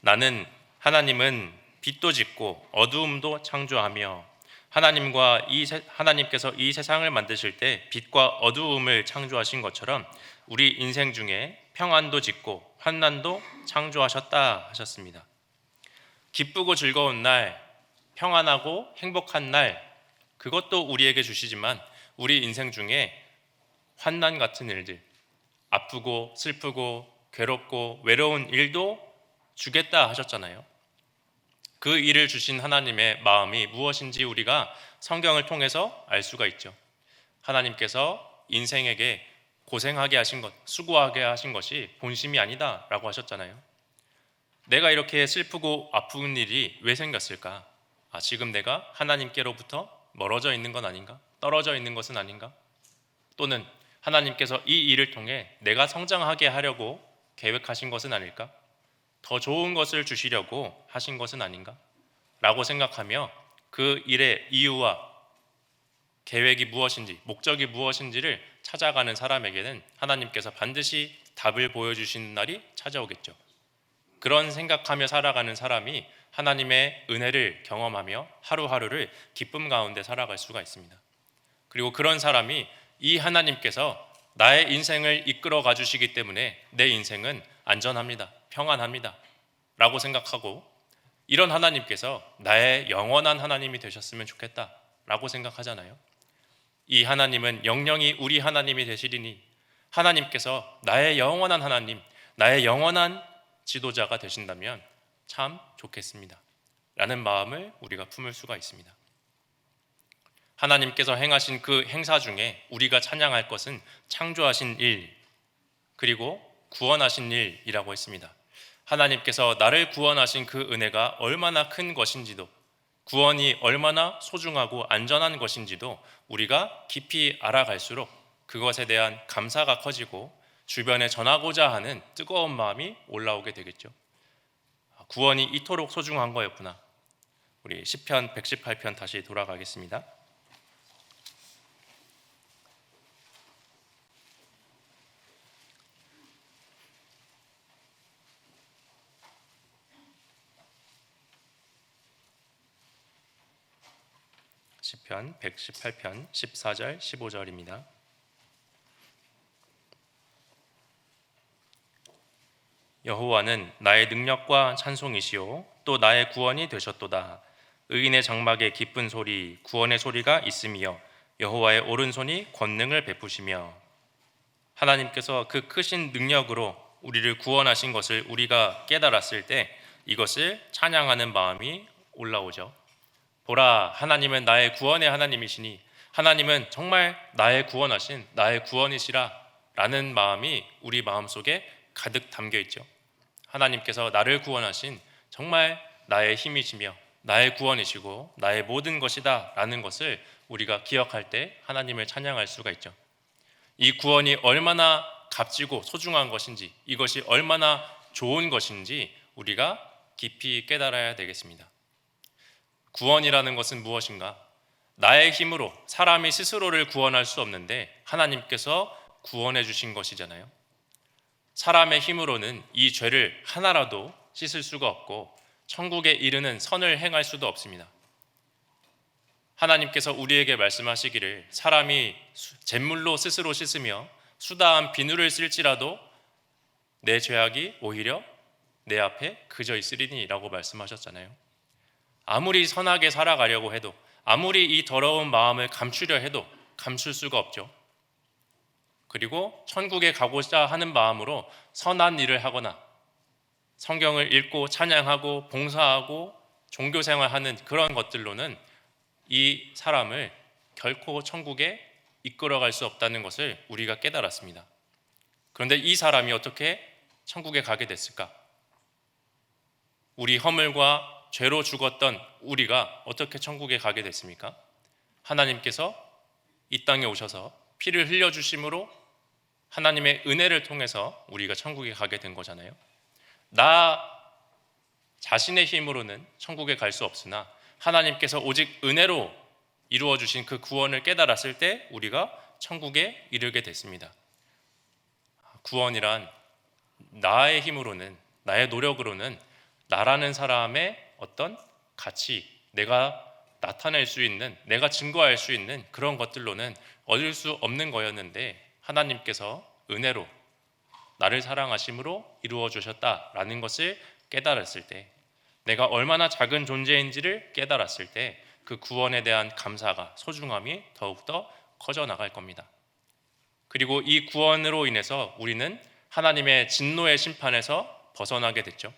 나는 하나님은 빛도 짓고 어두움도 창조하며 하나님께서 이 세상을 만드실 때 빛과 어두움을 창조하신 것처럼 우리 인생 중에 평안도 짓고 환난도 창조하셨다 하셨습니다. 기쁘고 즐거운 날, 평안하고 행복한 날, 그것도 우리에게 주시지만 우리 인생 중에 환난 같은 일들, 아프고 슬프고 괴롭고 외로운 일도 주겠다 하셨잖아요. 그 일을 주신 하나님의 마음이 무엇인지 우리가 성경을 통해서 알 수가 있죠. 하나님께서 인생에게 고생하게 하신 것, 수고하게 하신 것이 본심이 아니다라고 하셨잖아요. 내가 이렇게 슬프고 아픈 일이 왜 생겼을까? 지금 내가 하나님께로부터 멀어져 있는 건 아닌가? 떨어져 있는 것은 아닌가? 또는 하나님께서 이 일을 통해 내가 성장하게 하려고 계획하신 것은 아닐까? 더 좋은 것을 주시려고 하신 것은 아닌가? 라고 생각하며 그 일의 이유와 계획이 무엇인지, 목적이 무엇인지를 찾아가는 사람에게는 하나님께서 반드시 답을 보여주시는 날이 찾아오겠죠. 그런 생각하며 살아가는 사람이 하나님의 은혜를 경험하며 하루하루를 기쁨 가운데 살아갈 수가 있습니다. 그리고 그런 사람이 이 하나님께서 나의 인생을 이끌어 가주시기 때문에 내 인생은 안전합니다. 평안합니다. 라고 생각하고 이런 하나님께서 나의 영원한 하나님이 되셨으면 좋겠다 라고 생각하잖아요. 이 하나님은 영영이 우리 하나님이 되시리니 하나님께서 나의 영원한 하나님, 나의 영원한 지도자가 되신다면 참 좋겠습니다 라는 마음을 우리가 품을 수가 있습니다. 하나님께서 행하신 그 행사 중에 우리가 찬양할 것은 창조하신 일 그리고 구원하신 일이라고 했습니다. 하나님께서 나를 구원하신 그 은혜가 얼마나 큰 것인지도 구원이 얼마나 소중하고 안전한 것인지도 우리가 깊이 알아갈수록 그것에 대한 감사가 커지고 주변에 전하고자 하는 뜨거운 마음이 올라오게 되겠죠. 구원이 이토록 소중한 거였구나. 우리 시편 118편 다시 돌아가겠습니다. 시편 118편 14절 15절입니다. 여호와는 나의 능력과 찬송이시요 또 나의 구원이 되셨도다. 의인의 장막에 기쁜 소리 구원의 소리가 있으며 여호와의 오른손이 권능을 베푸시며 하나님께서 그 크신 능력으로 우리를 구원하신 것을 우리가 깨달았을 때 이것을 찬양하는 마음이 올라오죠. 보라, 하나님은 나의 구원의 하나님이시니 하나님은 정말 나의 구원하신 나의 구원이시라 라는 마음이 우리 마음속에 가득 담겨 있죠. 하나님께서 나를 구원하신 정말 나의 힘이시며 나의 구원이시고 나의 모든 것이다 라는 것을 우리가 기억할 때 하나님을 찬양할 수가 있죠. 이 구원이 얼마나 값지고 소중한 것인지 이것이 얼마나 좋은 것인지 우리가 깊이 깨달아야 되겠습니다. 구원이라는 것은 무엇인가? 나의 힘으로 사람이 스스로를 구원할 수 없는데 하나님께서 구원해 주신 것이잖아요. 사람의 힘으로는 이 죄를 하나라도 씻을 수가 없고 천국에 이르는 선을 행할 수도 없습니다. 하나님께서 우리에게 말씀하시기를 사람이 잿물로 스스로 씻으며 수다한 비누를 쓸지라도 내 죄악이 오히려 내 앞에 그저 있으리니 라고 말씀하셨잖아요. 아무리 선하게 살아가려고 해도 아무리 이 더러운 마음을 감추려 해도 감출 수가 없죠. 그리고 천국에 가고자 하는 마음으로 선한 일을 하거나 성경을 읽고 찬양하고 봉사하고 종교생활하는 그런 것들로는 이 사람을 결코 천국에 이끌어갈 수 없다는 것을 우리가 깨달았습니다. 그런데 이 사람이 어떻게 천국에 가게 됐을까? 우리 허물과 죄로 죽었던 우리가 어떻게 천국에 가게 됐습니까? 하나님께서 이 땅에 오셔서 피를 흘려주심으로 하나님의 은혜를 통해서 우리가 천국에 가게 된 거잖아요. 나 자신의 힘으로는 천국에 갈 수 없으나 하나님께서 오직 은혜로 이루어 주신 그 구원을 깨달았을 때 우리가 천국에 이르게 됐습니다. 구원이란 나의 힘으로는, 나의 노력으로는 나라는 사람의 어떤 가치, 내가 나타낼 수 있는, 내가 증거할 수 있는 그런 것들로는 얻을 수 없는 거였는데 하나님께서 은혜로 나를 사랑하심으로 이루어 주셨다라는 것을 깨달았을 때, 내가 얼마나 작은 존재인지를 깨달았을 때 그 구원에 대한 감사가, 소중함이 더욱더 커져 나갈 겁니다. 그리고 이 구원으로 인해서 우리는 하나님의 진노의 심판에서 벗어나게 됐죠.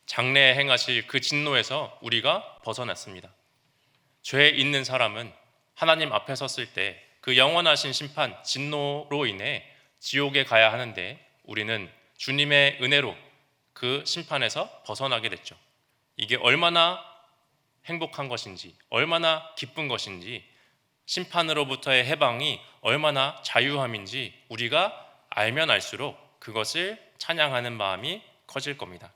장래에 행하실 그 진노에서 우리가 벗어났습니다. 죄에 있는 사람은 하나님 앞에 섰을 때 그 영원하신 심판, 진노로 인해 지옥에 가야 하는데 우리는 주님의 은혜로 그 심판에서 벗어나게 됐죠. 이게 얼마나 행복한 것인지, 얼마나 기쁜 것인지, 심판으로부터의 해방이 얼마나 자유함인지 우리가 알면 알수록 그것을 찬양하는 마음이 커질 겁니다.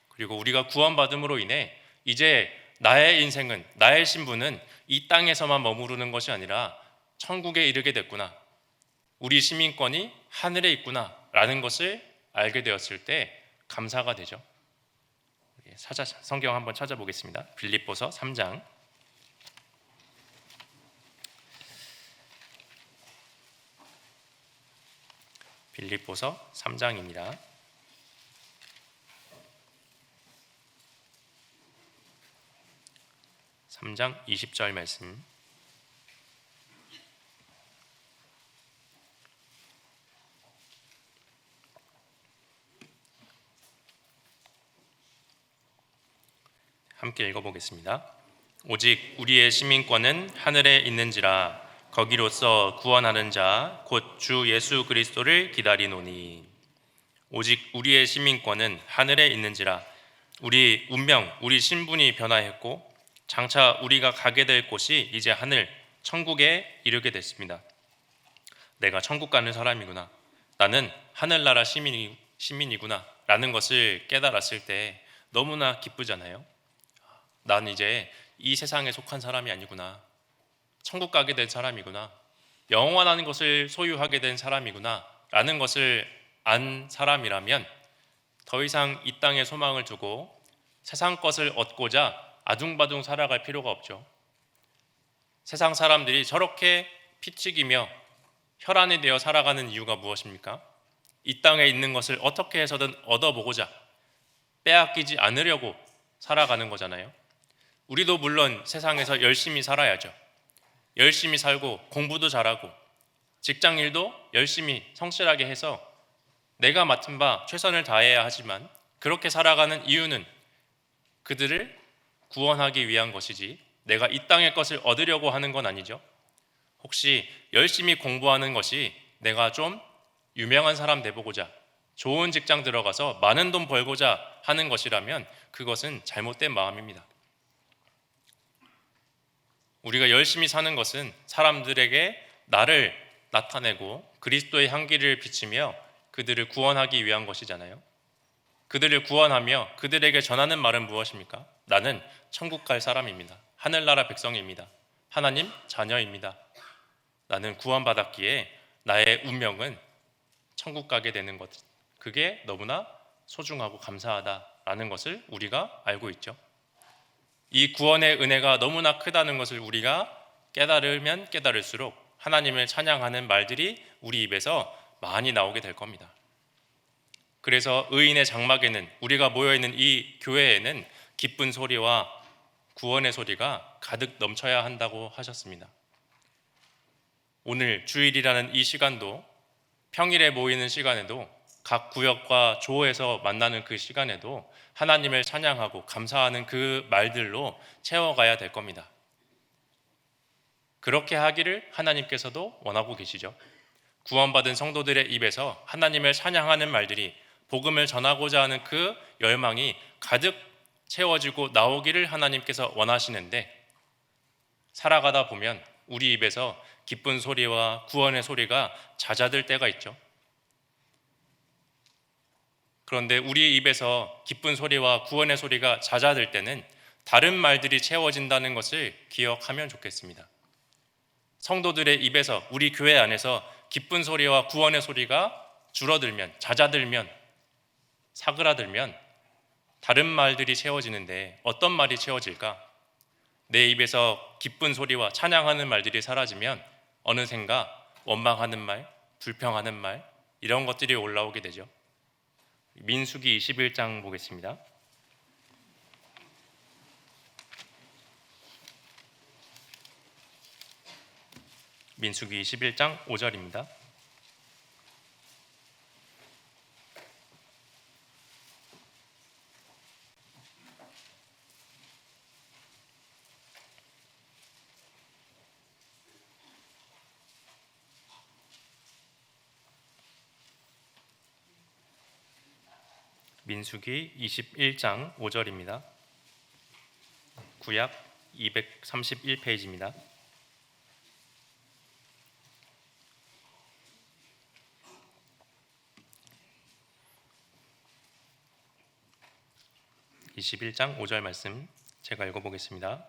그리고 우리가 구원받음으로 인해 이제 나의 인생은, 나의 신분은 이 땅에서만 머무르는 것이 아니라 천국에 이르게 됐구나, 우리 시민권이 하늘에 있구나 라는 것을 알게 되었을 때 감사가 되죠. 성경 한번 찾아보겠습니다. 빌립보서 3장 빌립보서 3장입니다. 3장 20절 말씀. 함께 읽어보겠습니다. 오직 우리의 시민권은 하늘에 있는지라 거기로서 구원하는 자 곧 주 예수 그리스도를 기다리노니. 오직 우리의 시민권은 하늘에 있는지라, 우리 운명, 우리 신분이 변화했고 장차 우리가 가게 될 곳이 이제 하늘, 천국에 이르게 됐습니다. 내가 천국 가는 사람이구나, 나는 하늘나라 시민이구나 라는 것을 깨달았을 때 너무나 기쁘잖아요. 난 이제 이 세상에 속한 사람이 아니구나, 천국 가게 된 사람이구나, 영원한 것을 소유하게 된 사람이구나 라는 것을 안 사람이라면 더 이상 이 땅에 소망을 두고 세상 것을 얻고자 아둥바둥 살아갈 필요가 없죠. 세상 사람들이 저렇게 피튀기며 혈안이 되어 살아가는 이유가 무엇입니까? 이 땅에 있는 것을 어떻게 해서든 얻어보고자, 빼앗기지 않으려고 살아가는 거잖아요. 우리도 물론 세상에서 열심히 살아야죠. 열심히 살고 공부도 잘하고 직장일도 열심히 성실하게 해서 내가 맡은 바 최선을 다해야 하지만, 그렇게 살아가는 이유는 그들을 구원하기 위한 것이지 내가 이 땅의 것을 얻으려고 하는 건 아니죠. 혹시 열심히 공부하는 것이 내가 좀 유명한 사람 돼보고자, 좋은 직장 들어가서 많은 돈 벌고자 하는 것이라면 그것은 잘못된 마음입니다. 우리가 열심히 사는 것은 사람들에게 나를 나타내고 그리스도의 향기를 비치며 그들을 구원하기 위한 것이잖아요. 그들을 구원하며 그들에게 전하는 말은 무엇입니까? 나는 천국 갈 사람입니다. 하늘나라 백성입니다. 하나님 자녀입니다. 나는 구원받았기에 나의 운명은 천국 가게 되는 것, 그게 너무나 소중하고 감사하다라는 것을 우리가 알고 있죠. 이 구원의 은혜가 너무나 크다는 것을 우리가 깨달으면 깨달을수록 하나님을 찬양하는 말들이 우리 입에서 많이 나오게 될 겁니다. 그래서 의인의 장막에는, 우리가 모여있는 이 교회에는 기쁜 소리와 구원의 소리가 가득 넘쳐야 한다고 하셨습니다. 오늘 주일이라는 이 시간도, 평일에 모이는 시간에도, 각 구역과 조에서 만나는 그 시간에도 하나님을 찬양하고 감사하는 그 말들로 채워가야 될 겁니다. 그렇게 하기를 하나님께서도 원하고 계시죠. 구원받은 성도들의 입에서 하나님을 찬양하는 말들이, 복음을 전하고자 하는 그 열망이 가득 채워지고 나오기를 하나님께서 원하시는데, 살아가다 보면 우리 입에서 기쁜 소리와 구원의 소리가 잦아들 때가 있죠. 그런데 우리 입에서 기쁜 소리와 구원의 소리가 잦아들 때는 다른 말들이 채워진다는 것을 기억하면 좋겠습니다. 성도들의 입에서, 우리 교회 안에서 기쁜 소리와 구원의 소리가 줄어들면, 잦아들면, 사그라들면 다른 말들이 채워지는데 어떤 말이 채워질까? 내 입에서 기쁜 소리와 찬양하는 말들이 사라지면 어느샌가 원망하는 말, 불평하는 말, 이런 것들이 올라오게 되죠. 민수기 21장 보겠습니다. 민수기 21장 5절입니다. 민수기 21장 5절입니다. 구약 231페이지입니다. (21장 5절) 말씀 제가 읽어보겠습니다.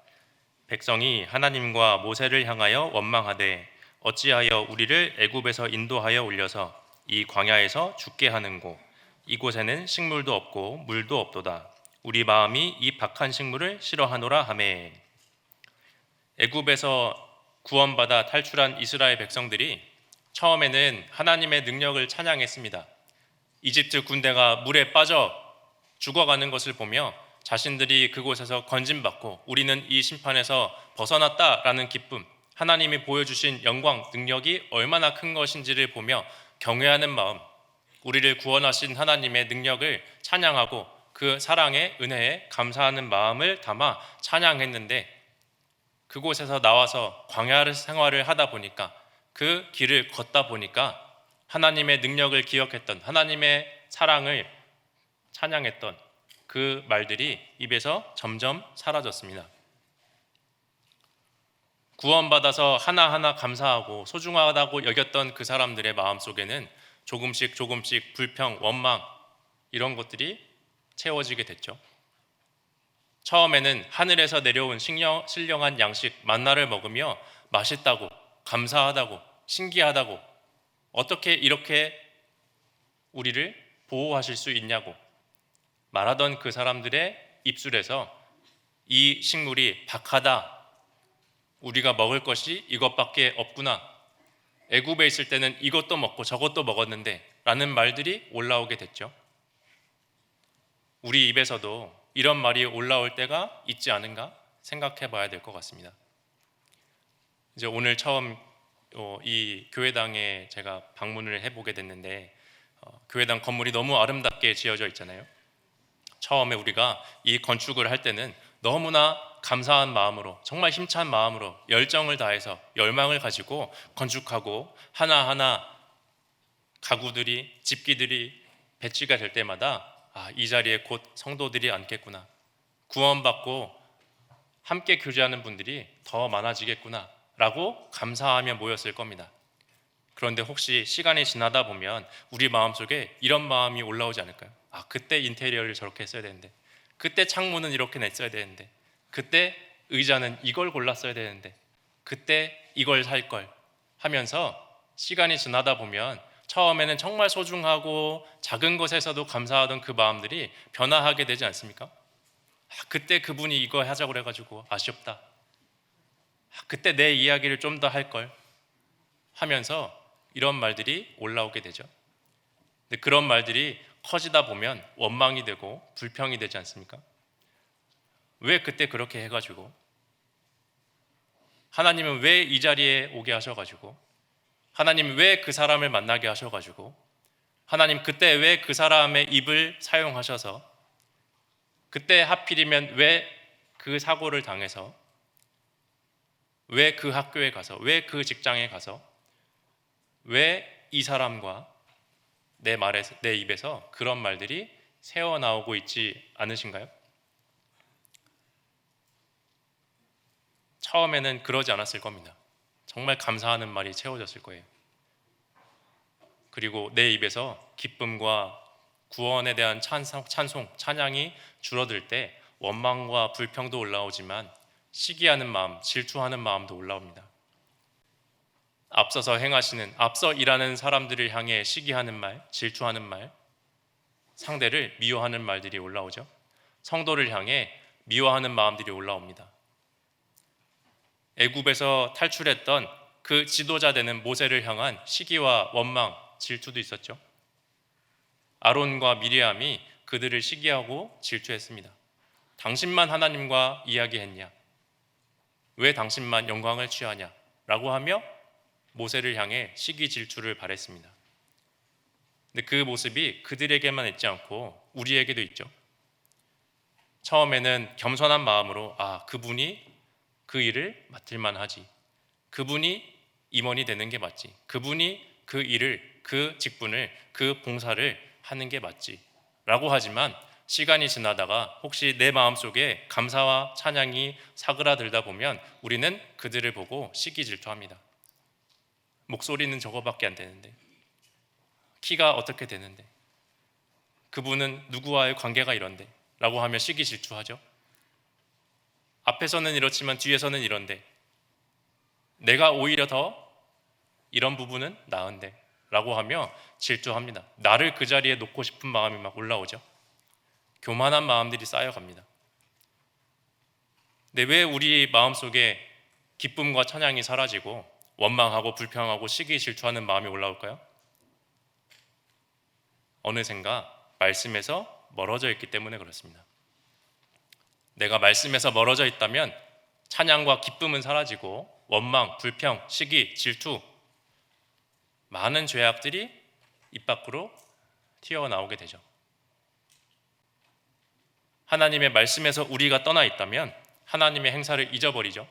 백성이 하나님과 모세를 향하여 원망하되 어찌하여 우리를 애굽에서 인도하여 올려서 이 광야에서 죽게 하는고, 이곳에는 식물도 없고 물도 없도다. 우리 마음이 이 박한 식물을 싫어하노라 하매. 애굽에서 구원받아 탈출한 이스라엘 백성들이 처음에는 하나님의 능력을 찬양했습니다. 이집트 군대가 물에 빠져 죽어가는 것을 보며 자신들이 그곳에서 건짐받고 우리는 이 심판에서 벗어났다라는 기쁨, 하나님이 보여주신 영광, 능력이 얼마나 큰 것인지를 보며 경외하는 마음, 우리를 구원하신 하나님의 능력을 찬양하고 그 사랑의 은혜에 감사하는 마음을 담아 찬양했는데, 그곳에서 나와서 광야 생활을 하다 보니까, 그 길을 걷다 보니까 하나님의 능력을 기억했던, 하나님의 사랑을 찬양했던 그 말들이 입에서 점점 사라졌습니다. 구원받아서 하나하나 감사하고 소중하다고 여겼던 그 사람들의 마음속에는 조금씩 불평, 원망, 이런 것들이 채워지게 됐죠. 처음에는 하늘에서 내려온 신령한 양식 만나를 먹으며 맛있다고, 감사하다고, 신기하다고, 어떻게 이렇게 우리를 보호하실 수 있냐고 말하던 그 사람들의 입술에서 이 식물이 박하다, 우리가 먹을 것이 이것밖에 없구나, 애굽에 있을 때는 이것도 먹고 저것도 먹었는데 라는 말들이 올라오게 됐죠. 우리 입에서도 이런 말이 올라올 때가 있지 않은가 생각해 봐야 될 것 같습니다. 이제 오늘 처음 이 교회당에 제가 방문을 해보게 됐는데, 교회당 건물이 너무 아름답게 지어져 있잖아요. 처음에 우리가 이 건축을 할 때는 너무나 감사한 마음으로, 정말 힘찬 마음으로 열정을 다해서 열망을 가지고 건축하고, 하나하나 가구들이, 집기들이 배치가 될 때마다 이 자리에 곧 성도들이 앉겠구나, 구원받고 함께 교제하는 분들이 더 많아지겠구나 라고 감사하며 모였을 겁니다. 그런데 혹시 시간이 지나다 보면 우리 마음속에 이런 마음이 올라오지 않을까요? 그때 인테리어를 저렇게 했어야 되는데, 그때 창문은 이렇게 냈어야 되는데, 그때 의자는 이걸 골랐어야 되는데, 그때 이걸 살 걸 하면서 시간이 지나다 보면 처음에는 정말 소중하고 작은 것에서도 감사하던 그 마음들이 변화하게 되지 않습니까? 그때 그분이 이거 하자고 그래가지고 아쉽다, 그때 내 이야기를 좀 더 할 걸 하면서 이런 말들이 올라오게 되죠. 근데 그런 말들이 커지다 보면 원망이 되고 불평이 되지 않습니까? 왜 그때 그렇게 해가지고, 하나님은 왜 이 자리에 오게 하셔가지고, 하나님 왜 그 사람을 만나게 하셔가지고, 하나님 그때 왜 그 사람의 입을 사용하셔서, 그때 하필이면 왜 그 사고를 당해서 왜 그 학교에 가서, 왜 그 직장에 가서, 왜 이 사람과 내 입에서 그런 말들이 새어나오고 있지 않으신가요? 처음에는 그러지 않았을 겁니다. 정말 감사하는 말이 채워졌을 거예요. 그리고 내 입에서 기쁨과 구원에 대한 찬송, 찬양이 줄어들 때 원망과 불평도 올라오지만 시기하는 마음, 질투하는 마음도 올라옵니다. 앞서 일하는 사람들을 향해 시기하는 말, 질투하는 말, 상대를 미워하는 말들이 올라오죠. 성도를 향해 미워하는 마음들이 올라옵니다. 애굽에서 탈출했던 그 지도자 되는 모세를 향한 시기와 원망, 질투도 있었죠. 아론과 미리암이 그들을 시기하고 질투했습니다. 당신만 하나님과 이야기했냐? 왜 당신만 영광을 취하냐? 라고 하며 모세를 향해 시기 질투를 발했습니다. 근데 그 모습이 그들에게만 있지 않고 우리에게도 있죠. 처음에는 겸손한 마음으로 그분이 그 일을 맡을만 하지, 그분이 임원이 되는 게 맞지, 그분이 그 일을, 그 직분을, 그 봉사를 하는 게 맞지 라고 하지만 시간이 지나다가 혹시 내 마음속에 감사와 찬양이 사그라들다 보면 우리는 그들을 보고 시기 질투합니다. 목소리는 저거밖에 안 되는데, 키가 어떻게 되는데, 그분은 누구와의 관계가 이런데 라고 하며 시기 질투하죠. 앞에서는 이렇지만 뒤에서는 이런데, 내가 오히려 더 이런 부분은 나은데 라고 하며 질투합니다. 나를 그 자리에 놓고 싶은 마음이 막 올라오죠. 교만한 마음들이 쌓여갑니다. 근데 왜 우리 마음속에 기쁨과 찬양이 사라지고 원망하고 불평하고 시기 질투하는 마음이 올라올까요? 어느샌가 말씀에서 멀어져 있기 때문에 그렇습니다. 내가 말씀에서 멀어져 있다면 찬양과 기쁨은 사라지고 원망, 불평, 시기, 질투, 많은 죄악들이 입 밖으로 튀어나오게 되죠. 하나님의 말씀에서 우리가 떠나 있다면 하나님의 행사를 잊어버리죠.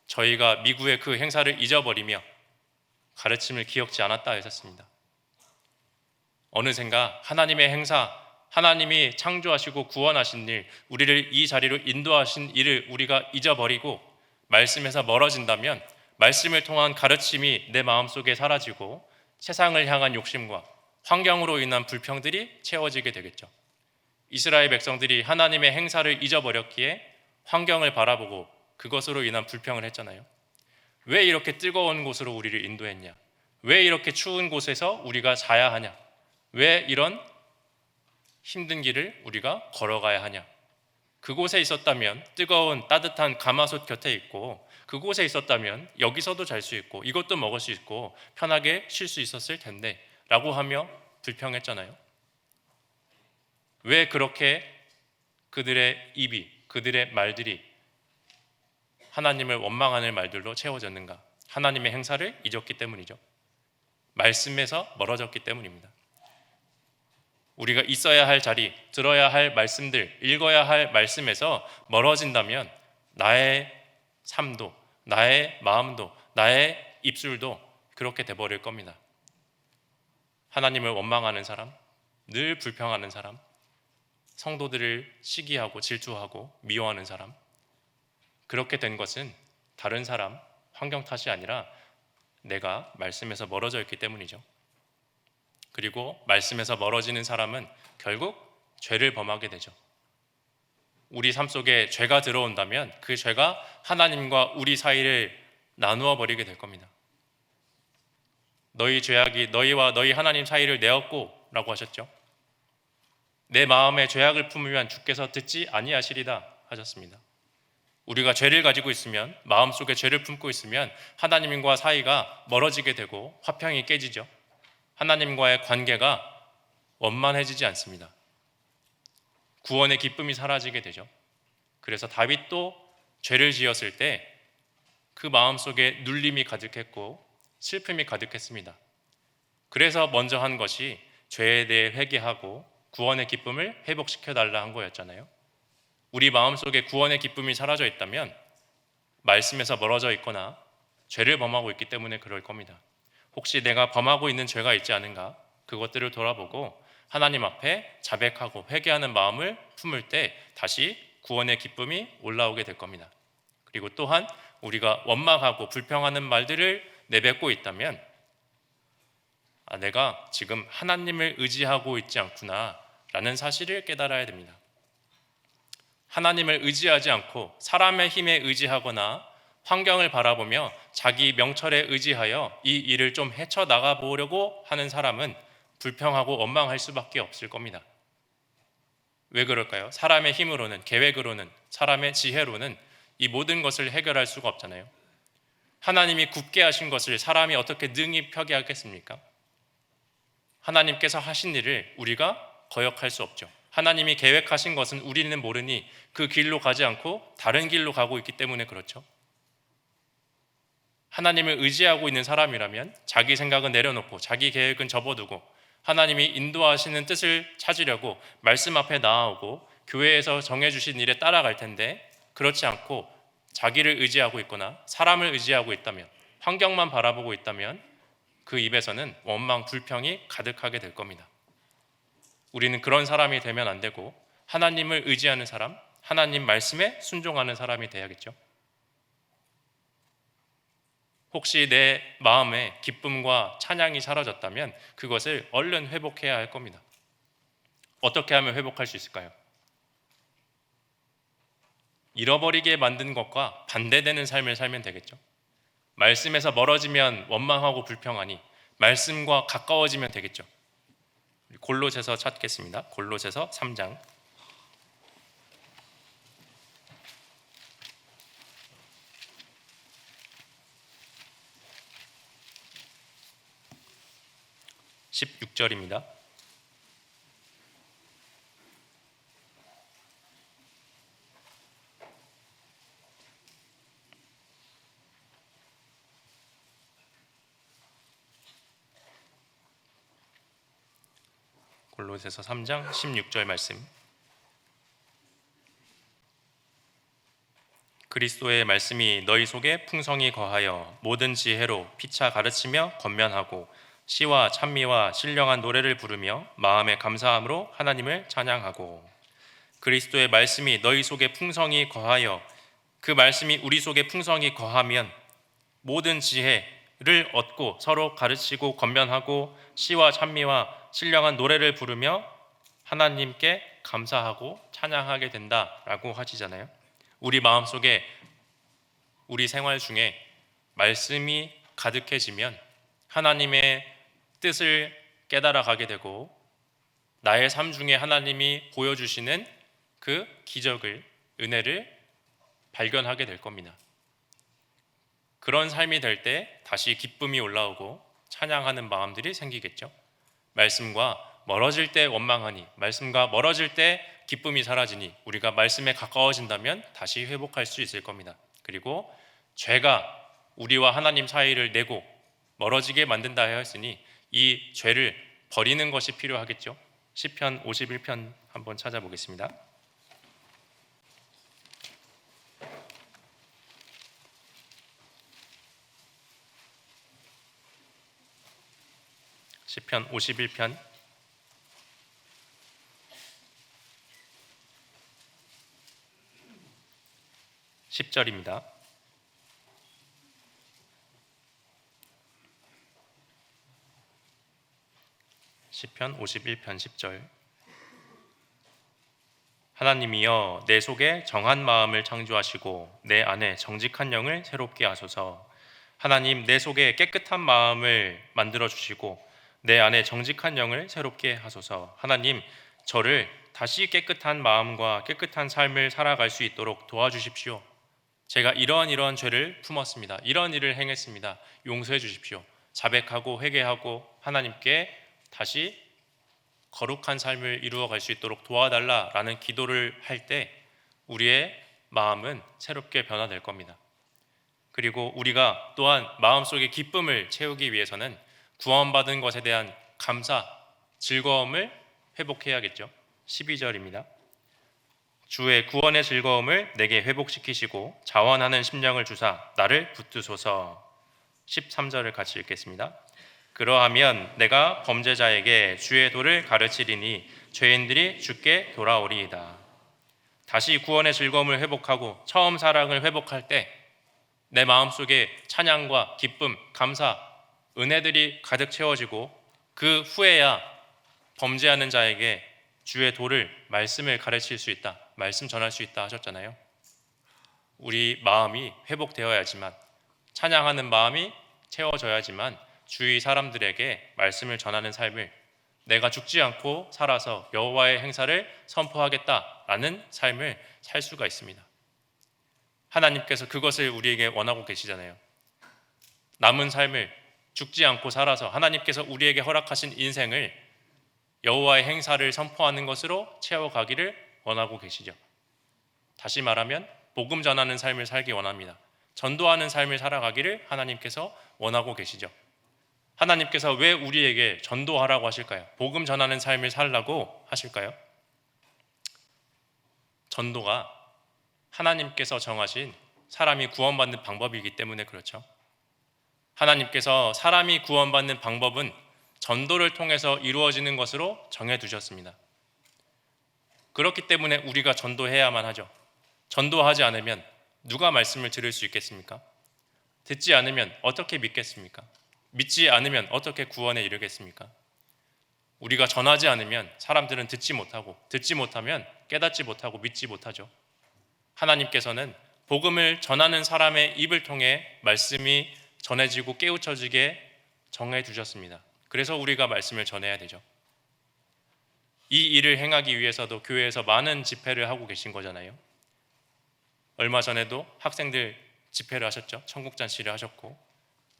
저희가 미구의 그 행사를 잊어버리며 가르침을 기억지 않았다 하셨습니다. 어느샌가 하나님의 행사, 하나님이 창조하시고 구원하신 일, 우리를 이 자리로 인도하신 일을 우리가 잊어버리고 말씀에서 멀어진다면 말씀을 통한 가르침이 내 마음속에 사라지고 세상을 향한 욕심과 환경으로 인한 불평들이 채워지게 되겠죠. 이스라엘 백성들이 하나님의 행사를 잊어버렸기에 환경을 바라보고 그것으로 인한 불평을 했잖아요. 왜 이렇게 뜨거운 곳으로 우리를 인도했냐? 왜 이렇게 추운 곳에서 우리가 자야 하냐? 왜 이런 힘든 길을 우리가 걸어가야 하냐? 그곳에 있었다면 뜨거운 따뜻한 가마솥 곁에 있고, 그곳에 있었다면 여기서도 잘 수 있고 이것도 먹을 수 있고 편하게 쉴 수 있었을 텐데 라고 하며 불평했잖아요. 왜 그렇게 그들의 입이, 그들의 말들이 하나님을 원망하는 말들로 채워졌는가? 하나님의 행사를 잊었기 때문이죠. 말씀에서 멀어졌기 때문입니다. 우리가 있어야 할 자리, 들어야 할 말씀들, 읽어야 할 말씀에서 멀어진다면 나의 삶도, 나의 마음도, 나의 입술도 그렇게 돼버릴 겁니다. 하나님을 원망하는 사람, 늘 불평하는 사람, 성도들을 시기하고 질투하고 미워하는 사람, 그렇게 된 것은 다른 사람, 환경 탓이 아니라 내가 말씀에서 멀어져 있기 때문이죠. 그리고 말씀에서 멀어지는 사람은 결국 죄를 범하게 되죠. 우리 삶 속에 죄가 들어온다면 그 죄가 하나님과 우리 사이를 나누어 버리게 될 겁니다. 너희 죄악이 너희와 너희 하나님 사이를 내었고 라고 하셨죠. 내 마음에 죄악을 품으면 주께서 듣지 아니하시리다 하셨습니다. 우리가 죄를 가지고 있으면, 마음속에 죄를 품고 있으면 하나님과 사이가 멀어지게 되고 화평이 깨지죠. 하나님과의 관계가 원만해지지 않습니다. 구원의 기쁨이 사라지게 되죠. 그래서 다윗도 죄를 지었을 때 그 마음속에 눌림이 가득했고 슬픔이 가득했습니다. 그래서 먼저 한 것이 죄에 대해 회개하고 구원의 기쁨을 회복시켜 달라 한 거였잖아요. 우리 마음속에 구원의 기쁨이 사라져 있다면 말씀에서 멀어져 있거나 죄를 범하고 있기 때문에 그럴 겁니다. 혹시 내가 범하고 있는 죄가 있지 않은가? 그것들을 돌아보고 하나님 앞에 자백하고 회개하는 마음을 품을 때 다시 구원의 기쁨이 올라오게 될 겁니다. 그리고 또한 우리가 원망하고 불평하는 말들을 내뱉고 있다면 내가 지금 하나님을 의지하고 있지 않구나 라는 사실을 깨달아야 됩니다. 하나님을 의지하지 않고 사람의 힘에 의지하거나 환경을 바라보며 자기 명철에 의지하여 이 일을 좀 헤쳐나가 보려고 하는 사람은 불평하고 원망할 수밖에 없을 겁니다. 왜 그럴까요? 사람의 힘으로는, 계획으로는, 사람의 지혜로는 이 모든 것을 해결할 수가 없잖아요. 하나님이 굳게 하신 것을 사람이 어떻게 능히 펴게 하겠습니까? 하나님께서 하신 일을 우리가 거역할 수 없죠. 하나님이 계획하신 것은 우리는 모르니 그 길로 가지 않고 다른 길로 가고 있기 때문에 그렇죠. 하나님을 의지하고 있는 사람이라면 자기 생각은 내려놓고 자기 계획은 접어두고 하나님이 인도하시는 뜻을 찾으려고 말씀 앞에 나아오고 교회에서 정해주신 일에 따라갈 텐데, 그렇지 않고 자기를 의지하고 있거나 사람을 의지하고 있다면, 환경만 바라보고 있다면 그 입에서는 원망, 불평이 가득하게 될 겁니다. 우리는 그런 사람이 되면 안 되고 하나님을 의지하는 사람, 하나님 말씀에 순종하는 사람이 돼야겠죠. 혹시 내 마음에 기쁨과 찬양이 사라졌다면 그것을 얼른 회복해야 할 겁니다. 어떻게 하면 회복할 수 있을까요? 잃어버리게 만든 것과 반대되는 삶을 살면 되겠죠. 말씀에서 멀어지면 원망하고 불평하니 말씀과 가까워지면 되겠죠. 골로새서 찾겠습니다. 골로새서 3장 16절입니다. 골로새서 3장 16절 말씀. 그리스도의 말씀이 너희 속에 풍성히 거하여 모든 지혜로 피차 가르치며 권면하고 시와 찬미와 신령한 노래를 부르며 마음의 감사함으로 하나님을 찬양하고. 그리스도의 말씀이 너희 속에 풍성히 거하여, 그 말씀이 우리 속에 풍성히 거하면 모든 지혜를 얻고 서로 가르치고 권면하고 시와 찬미와 신령한 노래를 부르며 하나님께 감사하고 찬양하게 된다라고 하시잖아요. 우리 마음속에, 우리 생활 중에 말씀이 가득해지면 하나님의 뜻을 깨달아 가게 되고 나의 삶 중에 하나님이 보여주시는 그 기적을, 은혜를 발견하게 될 겁니다. 그런 삶이 될 때 다시 기쁨이 올라오고 찬양하는 마음들이 생기겠죠. 말씀과 멀어질 때 원망하니, 말씀과 멀어질 때 기쁨이 사라지니 우리가 말씀에 가까워진다면 다시 회복할 수 있을 겁니다. 그리고 죄가 우리와 하나님 사이를 내고 멀어지게 만든다 하였으니 이 죄를 버리는 것이 필요하겠죠. 시편 51편 한번 찾아보겠습니다. 시편 51편 10절입니다. 시편 51편 10절. 하나님이여 내 속에 정한 마음을 창조하시고 내 안에 정직한 영을 새롭게 하소서. 하나님, 내 속에 깨끗한 마음을 만들어 주시고 내 안에 정직한 영을 새롭게 하소서. 하나님, 저를 다시 깨끗한 마음과 깨끗한 삶을 살아갈 수 있도록 도와주십시오. 제가 이러한 죄를 품었습니다. 이런 일을 행했습니다. 용서해 주십시오. 자백하고 회개하고 하나님께 다시 거룩한 삶을 이루어갈 수 있도록 도와달라라는 기도를 할 때 우리의 마음은 새롭게 변화될 겁니다. 그리고 우리가 또한 마음속의 기쁨을 채우기 위해서는 구원받은 것에 대한 감사, 즐거움을 회복해야겠죠. 12절입니다. 주의 구원의 즐거움을 내게 회복시키시고 자원하는 심령을 주사 나를 붙드소서. 13절을 같이 읽겠습니다. 그러하면 내가 범죄자에게 주의 도를 가르치리니 죄인들이 주께 돌아오리이다. 다시 구원의 즐거움을 회복하고 처음 사랑을 회복할 때 내 마음속에 찬양과 기쁨, 감사, 은혜들이 가득 채워지고 그 후에야 범죄하는 자에게 주의 도를, 말씀을 가르칠 수 있다, 말씀 전할 수 있다 하셨잖아요. 우리 마음이 회복되어야지만, 찬양하는 마음이 채워져야지만 주위 사람들에게 말씀을 전하는 삶을, 내가 죽지 않고 살아서 여호와의 행사를 선포하겠다라는 삶을 살 수가 있습니다. 하나님께서 그것을 우리에게 원하고 계시잖아요. 남은 삶을 죽지 않고 살아서 하나님께서 우리에게 허락하신 인생을 여호와의 행사를 선포하는 것으로 채워가기를 원하고 계시죠. 다시 말하면 복음 전하는 삶을 살기 원합니다. 전도하는 삶을 살아가기를 하나님께서 원하고 계시죠. 하나님께서 왜 우리에게 전도하라고 하실까요? 복음 전하는 삶을 살라고 하실까요? 전도가 하나님께서 정하신 사람이 구원받는 방법이기 때문에 그렇죠. 하나님께서 사람이 구원받는 방법은 전도를 통해서 이루어지는 것으로 정해두셨습니다. 그렇기 때문에 우리가 전도해야만 하죠. 전도하지 않으면 누가 말씀을 들을 수 있겠습니까? 듣지 않으면 어떻게 믿겠습니까? 믿지 않으면 어떻게 구원에 이르겠습니까? 우리가 전하지 않으면 사람들은 듣지 못하고, 듣지 못하면 깨닫지 못하고 믿지 못하죠. 하나님께서는 복음을 전하는 사람의 입을 통해 말씀이 전해지고 깨우쳐지게 정해두셨습니다. 그래서 우리가 말씀을 전해야 되죠. 이 일을 행하기 위해서도 교회에서 많은 집회를 하고 계신 거잖아요. 얼마 전에도 학생들 집회를 하셨죠. 청국잔치를 하셨고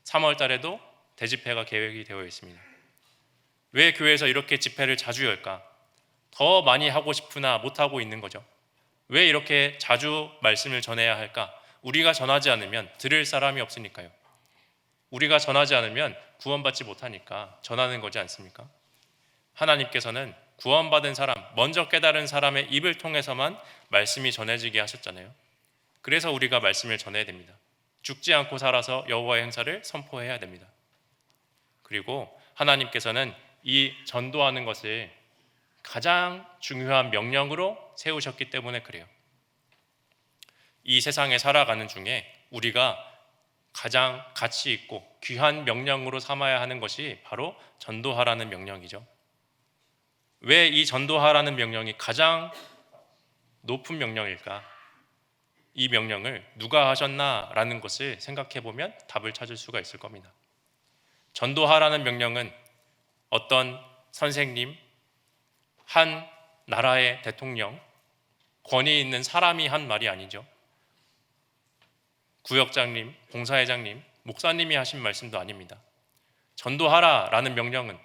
3월 달에도 대집회가 계획이 되어 있습니다. 왜 교회에서 이렇게 집회를 자주 열까? 더 많이 하고 싶으나 못하고 있는 거죠. 왜 이렇게 자주 말씀을 전해야 할까? 우리가 전하지 않으면 들을 사람이 없으니까요. 우리가 전하지 않으면 구원받지 못하니까 전하는 거지 않습니까? 하나님께서는 구원받은 사람, 먼저 깨달은 사람의 입을 통해서만 말씀이 전해지게 하셨잖아요. 그래서 우리가 말씀을 전해야 됩니다. 죽지 않고 살아서 여호와의 행사를 선포해야 됩니다. 그리고 하나님께서는 이 전도하는 것을 가장 중요한 명령으로 세우셨기 때문에 그래요. 이 세상에 살아가는 중에 우리가 가장 가치 있고 귀한 명령으로 삼아야 하는 것이 바로 전도하라는 명령이죠. 왜 이 전도하라는 명령이 가장 높은 명령일까? 이 명령을 누가 하셨나라는 것을 생각해 보면 답을 찾을 수가 있을 겁니다. 전도하라는 명령은 어떤 선생님, 한 나라의 대통령, 권위 있는 사람이 한 말이 아니죠. 구역장님, 봉사회장님, 목사님이 하신 말씀도 아닙니다. 전도하라라는 명령은,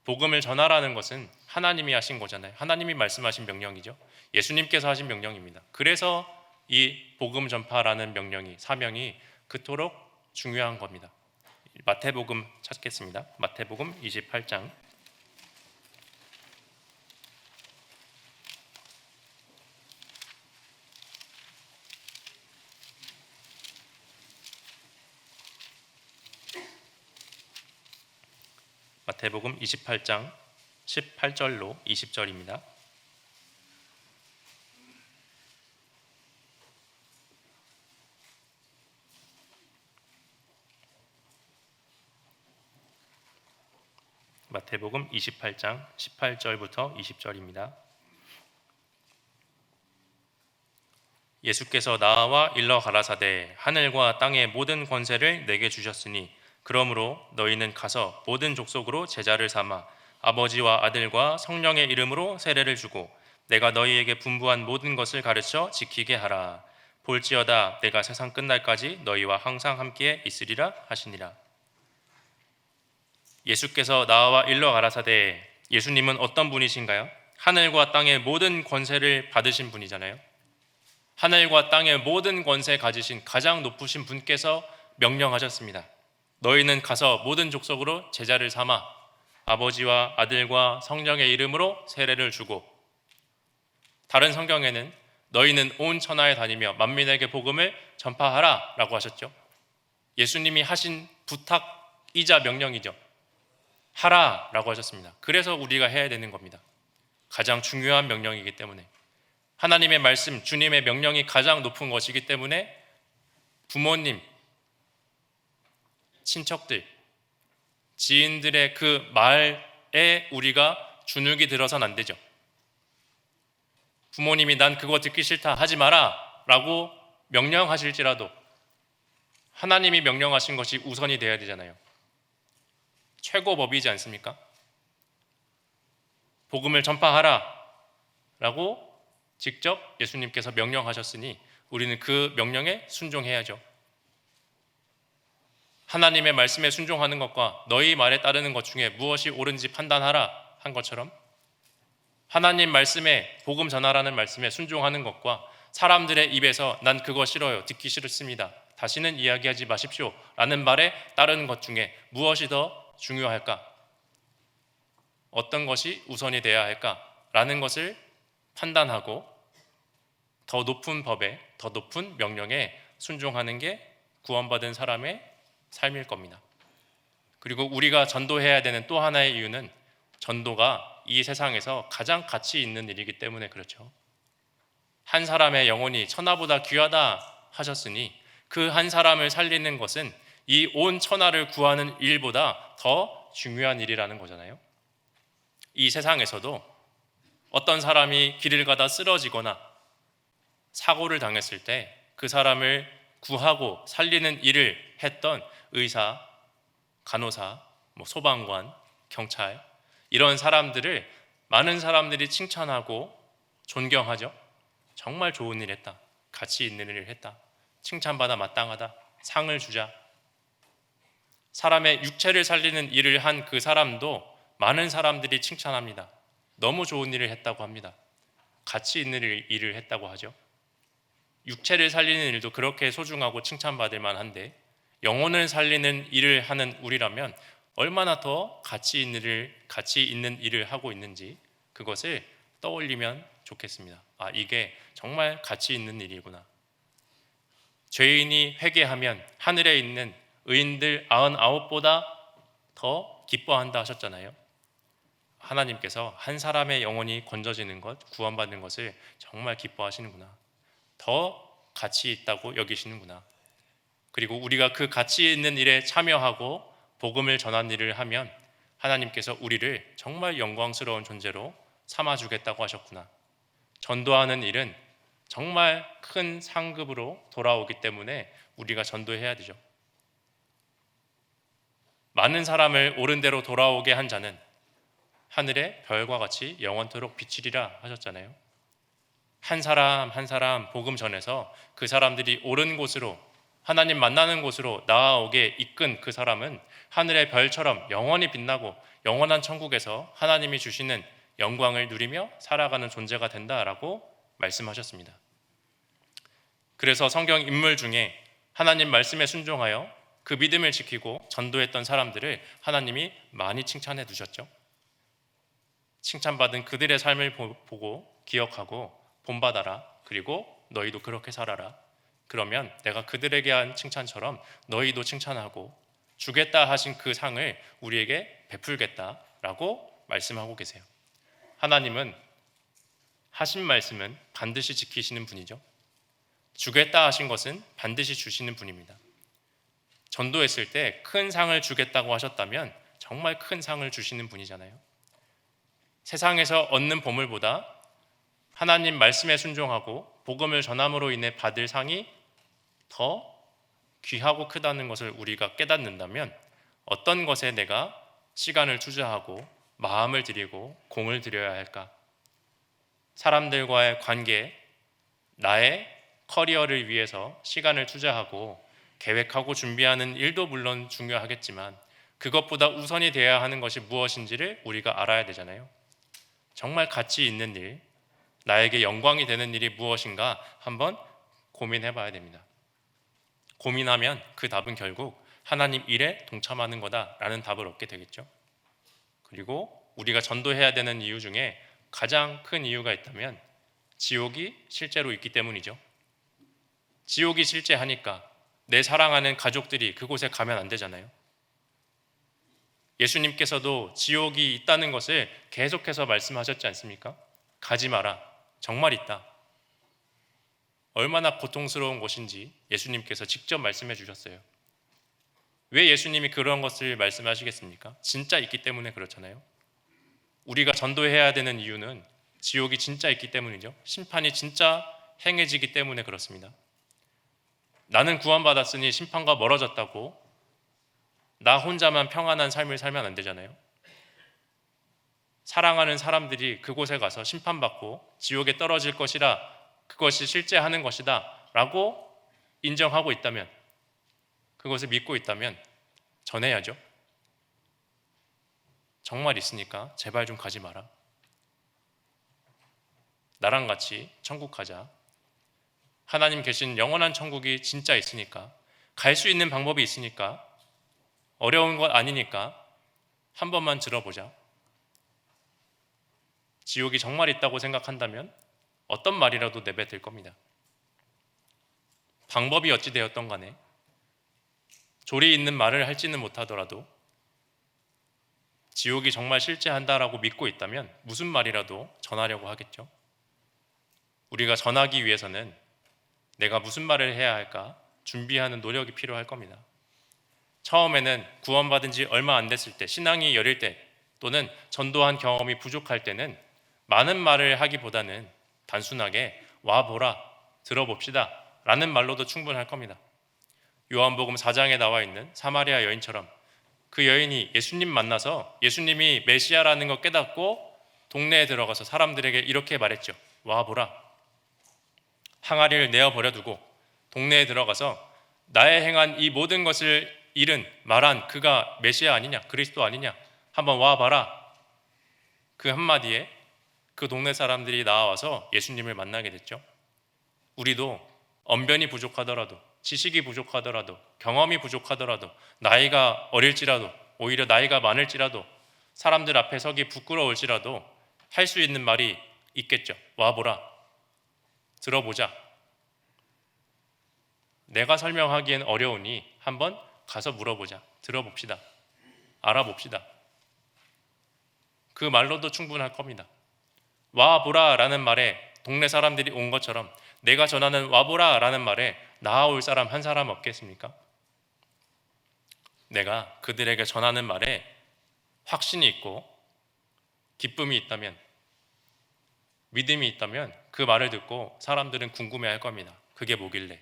복음을 전하라는 것은 하나님이 하신 거잖아요. 하나님이 말씀하신 명령이죠. 예수님께서 하신 명령입니다. 그래서 이 복음 전파라는 명령이, 사명이 그토록 중요한 겁니다. 마태복음 찾겠습니다. 마태복음 28장 마태복음 28장 18절로 20절입니다. 마태복음 28장 18절부터 20절입니다. 예수께서 나와 일러 가라사대 하늘과 땅의 모든 권세를 내게 주셨으니 그러므로 너희는 가서 모든 족속으로 제자를 삼아 아버지와 아들과 성령의 이름으로 세례를 주고 내가 너희에게 분부한 모든 것을 가르쳐 지키게 하라. 볼지어다 내가 세상 끝날까지 너희와 항상 함께 있으리라 하시니라. 예수께서 나와 일러 가라사대, 예수님은 어떤 분이신가요? 하늘과 땅의 모든 권세를 받으신 분이잖아요. 하늘과 땅의 모든 권세 가지신 가장 높으신 분께서 명령하셨습니다. 너희는 가서 모든 족속으로 제자를 삼아 아버지와 아들과 성령의 이름으로 세례를 주고, 다른 성경에는 너희는 온 천하에 다니며 만민에게 복음을 전파하라 라고 하셨죠. 예수님이 하신 부탁이자 명령이죠. 하라 라고 하셨습니다. 그래서 우리가 해야 되는 겁니다. 가장 중요한 명령이기 때문에, 하나님의 말씀, 주님의 명령이 가장 높은 것이기 때문에 부모님, 친척들, 지인들의 그 말에 우리가 주눅이 들어서는 안 되죠. 부모님이 난 그거 듣기 싫다 하지 마라 라고 명령하실지라도 하나님이 명령하신 것이 우선이 되어야 되잖아요. 최고법이지 않습니까? 복음을 전파하라 라고 직접 예수님께서 명령하셨으니 우리는 그 명령에 순종해야죠. 하나님의 말씀에 순종하는 것과 너희 말에 따르는 것 중에 무엇이 옳은지 판단하라 한 것처럼, 하나님 말씀에, 복음 전하라는 말씀에 순종하는 것과 사람들의 입에서 난 그거 싫어요, 듣기 싫습니다, 다시는 이야기하지 마십시오 라는 말에 따르는 것 중에 무엇이 더 중요할까? 어떤 것이 우선이 되어야 할까? 라는 것을 판단하고 더 높은 법에, 더 높은 명령에 순종하는 게 구원받은 사람의 삶일 겁니다. 그리고 우리가 전도해야 되는 또 하나의 이유는 전도가 이 세상에서 가장 가치 있는 일이기 때문에 그렇죠. 한 사람의 영혼이 천하보다 귀하다 하셨으니 그 한 사람을 살리는 것은 이 온 천하를 구하는 일보다 더 중요한 일이라는 거잖아요. 이 세상에서도 어떤 사람이 길을 가다 쓰러지거나 사고를 당했을 때 그 사람을 구하고 살리는 일을 했던 의사, 간호사, 소방관, 경찰, 이런 사람들을 많은 사람들이 칭찬하고 존경하죠. 정말 좋은 일 했다, 가치 있는 일을 했다, 칭찬받아 마땅하다, 상을 주자. 사람의 육체를 살리는 일을 한 그 사람도 많은 사람들이 칭찬합니다. 너무 좋은 일을 했다고 합니다. 가치 있는 일을 했다고 하죠. 육체를 살리는 일도 그렇게 소중하고 칭찬받을 만한데 영혼을 살리는 일을 하는 우리라면 얼마나 더 가치 있는 일을 하고 있는지 그것을 떠올리면 좋겠습니다. 아, 이게 정말 가치 있는 일이구나. 죄인이 회개하면 하늘에 있는 의인들 99보다 더 기뻐한다 하셨잖아요. 하나님께서 한 사람의 영혼이 건져지는 것, 구원받는 것을 정말 기뻐하시는구나. 더 가치 있다고 여기시는구나. 그리고 우리가 그 가치 있는 일에 참여하고 복음을 전하는 일을 하면 하나님께서 우리를 정말 영광스러운 존재로 삼아주겠다고 하셨구나. 전도하는 일은 정말 큰 상급으로 돌아오기 때문에 우리가 전도해야 되죠. 많은 사람을 옳은 대로 돌아오게 한 자는 하늘의 별과 같이 영원토록 비치리라 하셨잖아요. 한 사람 한 사람 복음 전해서 그 사람들이 옳은 곳으로, 하나님 만나는 곳으로 나아오게 이끈 그 사람은 하늘의 별처럼 영원히 빛나고 영원한 천국에서 하나님이 주시는 영광을 누리며 살아가는 존재가 된다라고 말씀하셨습니다. 그래서 성경 인물 중에 하나님 말씀에 순종하여 그 믿음을 지키고 전도했던 사람들을 하나님이 많이 칭찬해 두셨죠. 칭찬받은 그들의 삶을 보고 기억하고 본받아라. 그리고 너희도 그렇게 살아라. 그러면 내가 그들에게 한 칭찬처럼 너희도 칭찬하고 주겠다 하신 그 상을 우리에게 베풀겠다라고 말씀하고 계세요. 하나님은 하신 말씀은 반드시 지키시는 분이죠. 주겠다 하신 것은 반드시 주시는 분입니다. 전도했을 때 큰 상을 주겠다고 하셨다면 정말 큰 상을 주시는 분이잖아요. 세상에서 얻는 보물보다 하나님 말씀에 순종하고 복음을 전함으로 인해 받을 상이 더 귀하고 크다는 것을 우리가 깨닫는다면 어떤 것에 내가 시간을 투자하고 마음을 들이고 공을 들여야 할까? 사람들과의 관계, 나의 커리어를 위해서 시간을 투자하고 계획하고 준비하는 일도 물론 중요하겠지만 그것보다 우선이 되어야 하는 것이 무엇인지를 우리가 알아야 되잖아요. 정말 가치 있는 일, 나에게 영광이 되는 일이 무엇인가 한번 고민해 봐야 됩니다. 고민하면 그 답은 결국 하나님 일에 동참하는 거다라는 답을 얻게 되겠죠. 그리고 우리가 전도해야 되는 이유 중에 가장 큰 이유가 있다면 지옥이 실제로 있기 때문이죠. 지옥이 실제하니까 내 사랑하는 가족들이 그곳에 가면 안 되잖아요. 예수님께서도 지옥이 있다는 것을 계속해서 말씀하셨지 않습니까? 가지 마라. 정말 있다. 얼마나 고통스러운 것인지 예수님께서 직접 말씀해 주셨어요. 왜 예수님이 그런 것을 말씀하시겠습니까? 진짜 있기 때문에 그렇잖아요. 우리가 전도해야 되는 이유는 지옥이 진짜 있기 때문이죠. 심판이 진짜 행해지기 때문에 그렇습니다. 나는 구원받았으니 심판과 멀어졌다고 나 혼자만 평안한 삶을 살면 안 되잖아요. 사랑하는 사람들이 그곳에 가서 심판받고 지옥에 떨어질 것이라, 그것이 실제하는 것이다 라고 인정하고 있다면, 그것을 믿고 있다면 전해야죠. 정말 있으니까 제발 좀 가지 마라. 나랑 같이 천국 가자. 하나님 계신 영원한 천국이 진짜 있으니까, 갈 수 있는 방법이 있으니까, 어려운 것 아니니까 한 번만 들어보자. 지옥이 정말 있다고 생각한다면 어떤 말이라도 내뱉을 겁니다. 방법이 어찌 되었던 간에 조리 있는 말을 할지는 못하더라도 지옥이 정말 실제한다라고 믿고 있다면 무슨 말이라도 전하려고 하겠죠. 우리가 전하기 위해서는 내가 무슨 말을 해야 할까 준비하는 노력이 필요할 겁니다. 처음에는 구원받은 지 얼마 안 됐을 때, 신앙이 여릴 때, 또는 전도한 경험이 부족할 때는 많은 말을 하기보다는 단순하게 와보라, 들어봅시다 라는 말로도 충분할 겁니다. 요한복음 4장에 나와 있는 사마리아 여인처럼 그 여인이 예수님 만나서 예수님이 메시아라는 걸 깨닫고 동네에 들어가서 사람들에게 이렇게 말했죠. 와보라. 항아리를 내어버려두고 동네에 들어가서 나의 행한 이 모든 것을 잃은 말한 그가 메시아 아니냐, 그리스도 아니냐, 한번 와봐라. 그 한마디에 그 동네 사람들이 나와서 예수님을 만나게 됐죠. 우리도 언변이 부족하더라도, 지식이 부족하더라도, 경험이 부족하더라도, 나이가 어릴지라도, 오히려 나이가 많을지라도, 사람들 앞에 서기 부끄러울지라도 할 수 있는 말이 있겠죠. 와보라. 들어보자. 내가 설명하기엔 어려우니 한번 가서 물어보자. 들어봅시다. 알아봅시다. 그 말로도 충분할 겁니다. 와보라 라는 말에 동네 사람들이 온 것처럼 내가 전하는 와보라 라는 말에 나아올 사람 한 사람 없겠습니까? 내가 그들에게 전하는 말에 확신이 있고 기쁨이 있다면, 믿음이 있다면 그 말을 듣고 사람들은 궁금해할 겁니다. 그게 뭐길래?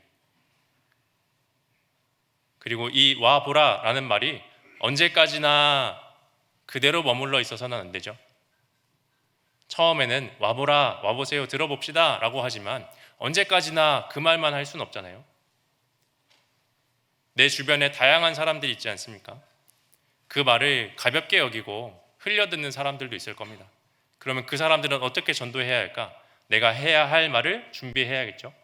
그리고 이 와보라 라는 말이 언제까지나 그대로 머물러 있어서는 안 되죠. 처음에는 와보라, 와보세요, 들어봅시다 라고 하지만 언제까지나 그 말만 할 수는 없잖아요. 내 주변에 다양한 사람들이 있지 않습니까? 그 말을 가볍게 여기고 흘려듣는 사람들도 있을 겁니다. 그러면 그 사람들은 어떻게 전도해야 할까? 내가 해야 할 말을 준비해야겠죠.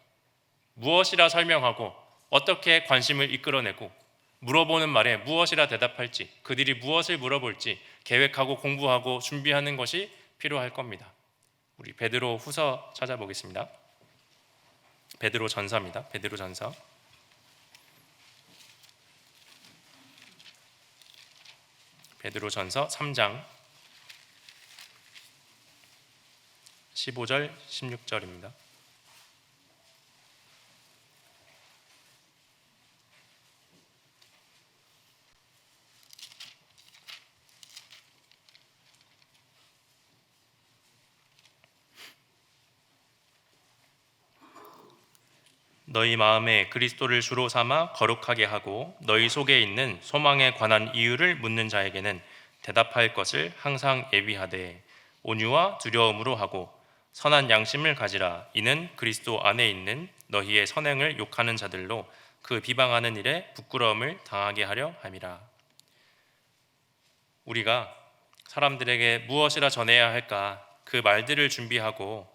무엇이라 설명하고 어떻게 관심을 이끌어내고 물어보는 말에 무엇이라 대답할지, 그들이 무엇을 물어볼지 계획하고 공부하고 준비하는 것이 필요할 겁니다. 우리 베드로 후서 찾아보겠습니다. 베드로 전서입니다. 베드로 전서. 베드로 전서 3장 15절 16절입니다. 너희 마음에 그리스도를 주로 삼아 거룩하게 하고 너희 속에 있는 소망에 관한 이유를 묻는 자에게는 대답할 것을 항상 예비하되 온유와 두려움으로 하고 선한 양심을 가지라. 이는 그리스도 안에 있는 너희의 선행을 욕하는 자들로 그 비방하는 일에 부끄러움을 당하게 하려 함이라. 우리가 사람들에게 무엇이라 전해야 할까 그 말들을 준비하고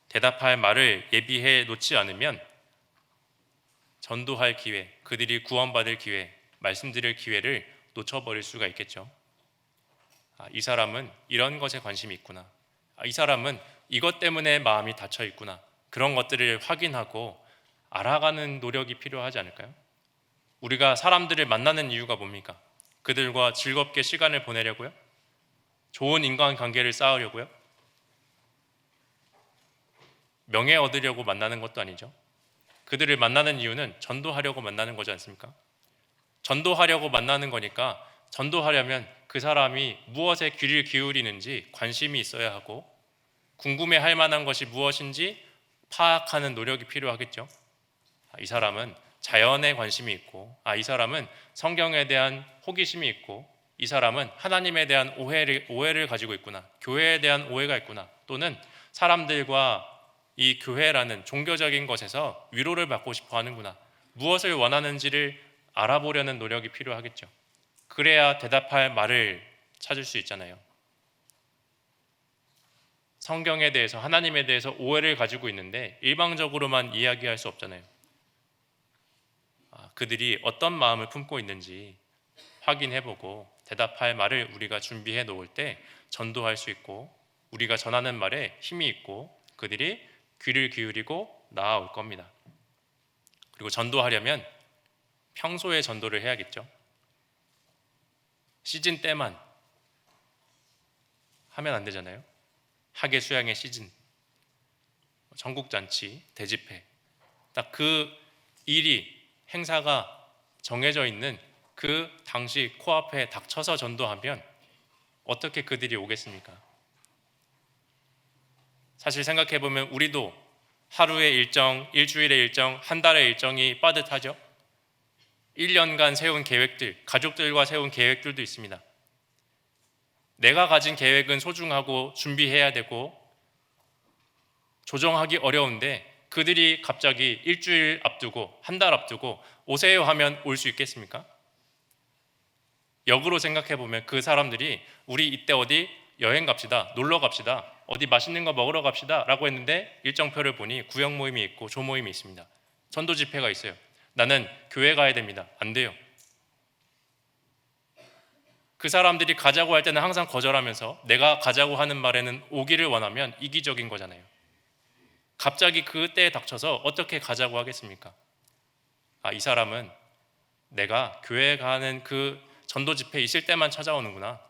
대답할 말을 예비해 놓지 않으면 전도할 기회, 그들이 구원받을 기회, 말씀드릴 기회를 놓쳐버릴 수가 있겠죠. 이 사람은 이런 것에 관심이 있구나. 이 사람은 이것 때문에 마음이 닫혀 있구나. 그런 것들을 확인하고 알아가는 노력이 필요하지 않을까요? 우리가 사람들을 만나는 이유가 뭡니까? 그들과 즐겁게 시간을 보내려고요? 좋은 인간관계를 쌓으려고요? 명예 얻으려고 만나는 것도 아니죠. 그들을 만나는 이유는 전도하려고 만나는 거지 않습니까? 전도하려고 만나는 거니까 전도하려면 그 사람이 무엇에 귀를 기울이는지 관심이 있어야 하고 궁금해할 만한 것이 무엇인지 파악하는 노력이 필요하겠죠. 이 사람은 자연에 관심이 있고, 이 사람은 성경에 대한 호기심이 있고, 이 사람은 하나님에 대한 오해를 가지고 있구나, 교회에 대한 오해가 있구나, 또는 사람들과 이 교회라는 종교적인 것에서 위로를 받고 싶어 하는구나, 무엇을 원하는지를 알아보려는 노력이 필요하겠죠. 그래야 대답할 말을 찾을 수 있잖아요. 성경에 대해서, 하나님에 대해서 오해를 가지고 있는데 일방적으로만 이야기할 수 없잖아요. 그들이 어떤 마음을 품고 있는지 확인해보고 대답할 말을 우리가 준비해 놓을 때 전도할 수 있고, 우리가 전하는 말에 힘이 있고 그들이 귀를 기울이고 나아올 겁니다. 그리고 전도하려면 평소에 전도를 해야겠죠. 시즌 때만 하면 안 되잖아요. 학예 수양의 시즌, 전국잔치, 대집회, 딱 그 일이, 행사가 정해져 있는 그 당시 코앞에 닥쳐서 전도하면 어떻게 그들이 오겠습니까? 사실 생각해보면 우리도 하루의 일정, 일주일의 일정, 한 달의 일정이 빠듯하죠. 1년간 세운 계획들, 가족들과 세운 계획들도 있습니다. 내가 가진 계획은 소중하고 준비해야 되고 조정하기 어려운데 그들이 갑자기 일주일 앞두고 한 달 앞두고 오세요 하면 올 수 있겠습니까? 역으로 생각해보면 그 사람들이 우리 이때 어디 여행 갑시다, 놀러 갑시다, 어디 맛있는 거 먹으러 갑시다 라고 했는데 일정표를 보니 구역 모임이 있고 조 모임이 있습니다. 전도 집회가 있어요. 나는 교회 가야 됩니다. 안 돼요. 그 사람들이 가자고 할 때는 항상 거절하면서 내가 가자고 하는 말에는 오기를 원하면 이기적인 거잖아요. 갑자기 그때에 닥쳐서 어떻게 가자고 하겠습니까? 이 사람은 내가 교회 가는 그 전도 집회에 있을 때만 찾아오는구나,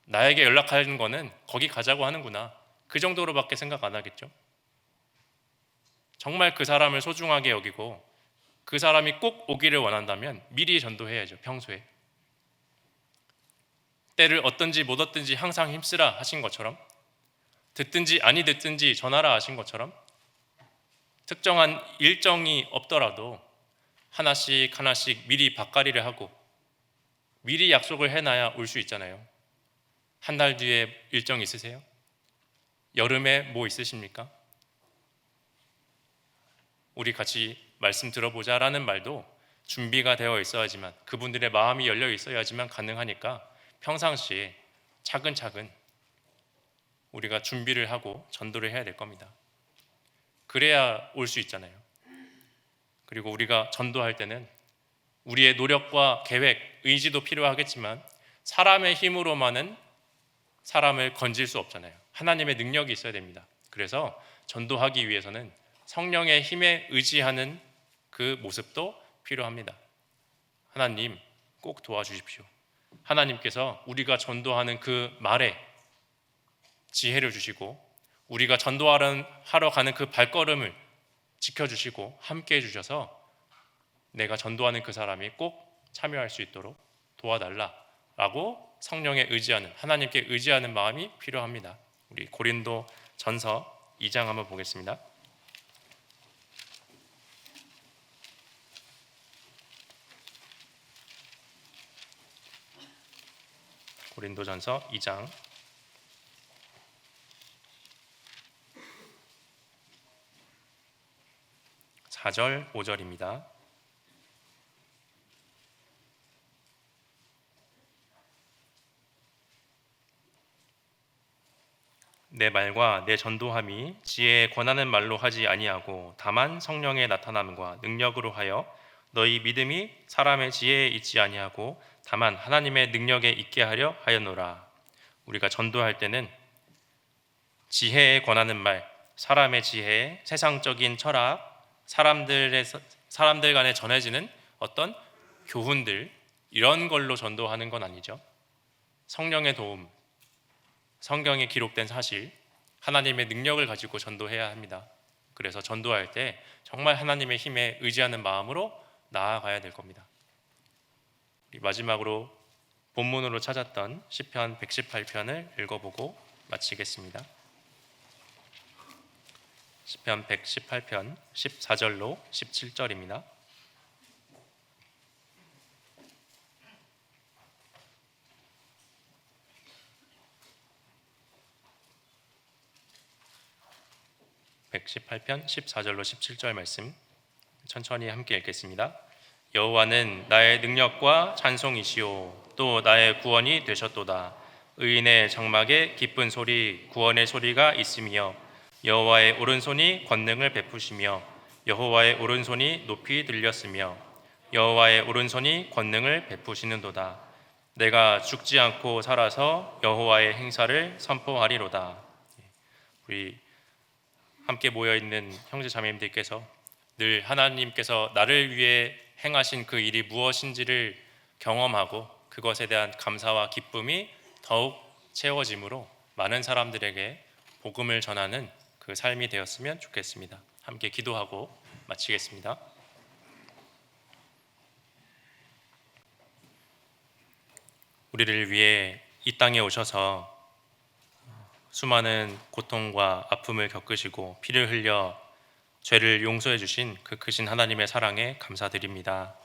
나에게 연락하는 거는 거기 가자고 하는구나, 그 정도로밖에 생각 안 하겠죠. 정말 그 사람을 소중하게 여기고 그 사람이 꼭 오기를 원한다면 미리 전도해야죠. 평소에 때를 얻든지 못 얻든지 항상 힘쓰라 하신 것처럼, 듣든지 아니 듣든지 전하라 하신 것처럼, 특정한 일정이 없더라도 하나씩 하나씩 미리 밭갈이를 하고 미리 약속을 해놔야 올 수 있잖아요. 한 달 뒤에 일정 있으세요? 여름에 뭐 있으십니까? 우리 같이 말씀 들어보자라는 말도 준비가 되어 있어야지만, 그분들의 마음이 열려 있어야지만 가능하니까 평상시에 차근차근 우리가 준비를 하고 전도를 해야 될 겁니다. 그래야 올 수 있잖아요. 그리고 우리가 전도할 때는 우리의 노력과 계획, 의지도 필요하겠지만 사람의 힘으로만은 사람을 건질 수 없잖아요. 하나님의 능력이 있어야 됩니다. 그래서 전도하기 위해서는 성령의 힘에 의지하는 그 모습도 필요합니다. 하나님 꼭 도와주십시오. 하나님께서 우리가 전도하는 그 말에 지혜를 주시고 우리가 전도하러 가는 그 발걸음을 지켜주시고 함께 해주셔서 내가 전도하는 그 사람이 꼭 참여할 수 있도록 도와달라라고 성령에 의지하는, 하나님께 의지하는 마음이 필요합니다. 우리 고린도 전서 2장 한번 보겠습니다. 고린도전서 2장 4절 5절입니다. 내 말과 내 전도함이 지혜에 권하는 말로 하지 아니하고 다만 성령의 나타남과 능력으로 하여 너희 믿음이 사람의 지혜에 있지 아니하고 다만 하나님의 능력에 있게 하려 하였노라. 우리가 전도할 때는 지혜에 권하는 말, 사람의 지혜, 세상적인 철학, 사람들 간에 전해지는 어떤 교훈들, 이런 걸로 전도하는 건 아니죠. 성령의 도움, 성경에 기록된 사실, 하나님의 능력을 가지고 전도해야 합니다. 그래서 전도할 때 정말 하나님의 힘에 의지하는 마음으로 나아가야 될 겁니다. 마지막으로 본문으로 찾았던 시편 118편을 읽어보고 마치겠습니다. 시편 118편 14절로 17절입니다. (118편) 14절로 17절 말씀 천천히 함께 읽겠습니다. 여호와는 나의 능력과 찬송이시오 또 나의 구원이 되셨도다. 의인의 장막에 기쁜 소리 구원의 소리가 있으며 여호와의 오른손이 권능을 베푸시며 여호와의 오른손이 높이 들렸으며 여호와의 오른손이 권능을 베푸시는도다. 내가 죽지 않고 살아서 여호와의 행사를 선포하리로다. 우리 함께 모여있는 형제 자매님들께서 늘 하나님께서 나를 위해 행하신 그 일이 무엇인지를 경험하고 그것에 대한 감사와 기쁨이 더욱 채워짐으로 많은 사람들에게 복음을 전하는 그 삶이 되었으면 좋겠습니다. 함께 기도하고 마치겠습니다. 우리를 위해 이 땅에 오셔서 수많은 고통과 아픔을 겪으시고 피를 흘려 죄를 용서해 주신 그 크신 하나님의 사랑에 감사드립니다.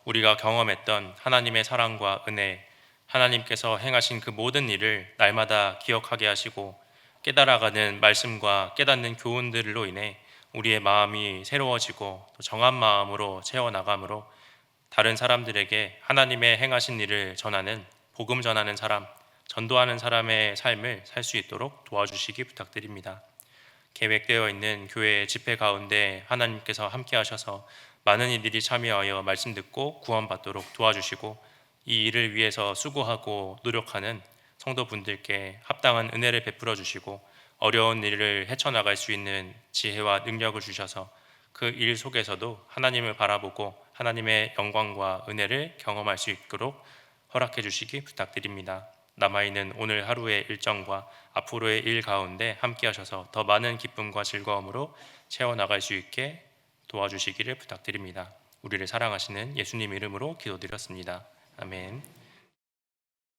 우리가 경험했던 하나님의 사랑과 은혜, 하나님께서 행하신 그 모든 일을 날마다 기억하게 하시고 깨달아가는 말씀과 깨닫는 교훈들로 인해 우리의 마음이 새로워지고 또 정한 마음으로 채워나가므로 다른 사람들에게 하나님의 행하신 일을 전하는, 복음 전하는 사람, 전도하는 사람의 삶을 살 수 있도록 도와주시기 부탁드립니다. 계획되어 있는 교회 집회 가운데 하나님께서 함께 하셔서 많은 이들이 참여하여 말씀 듣고 구원받도록 도와주시고 이 일을 위해서 수고하고 노력하는 성도분들께 합당한 은혜를 베풀어 주시고 어려운 일을 헤쳐나갈 수 있는 지혜와 능력을 주셔서 그 일 속에서도 하나님을 바라보고 하나님의 영광과 은혜를 경험할 수 있도록 허락해 주시기 부탁드립니다. 남아있는 오늘 하루의 일정과 앞으로의 일 가운데 함께 하셔서 더 많은 기쁨과 즐거움으로 채워나갈 수 있게 도와주시기를 부탁드립니다. 우리를 사랑하시는 예수님 이름으로 기도드렸습니다. 아멘.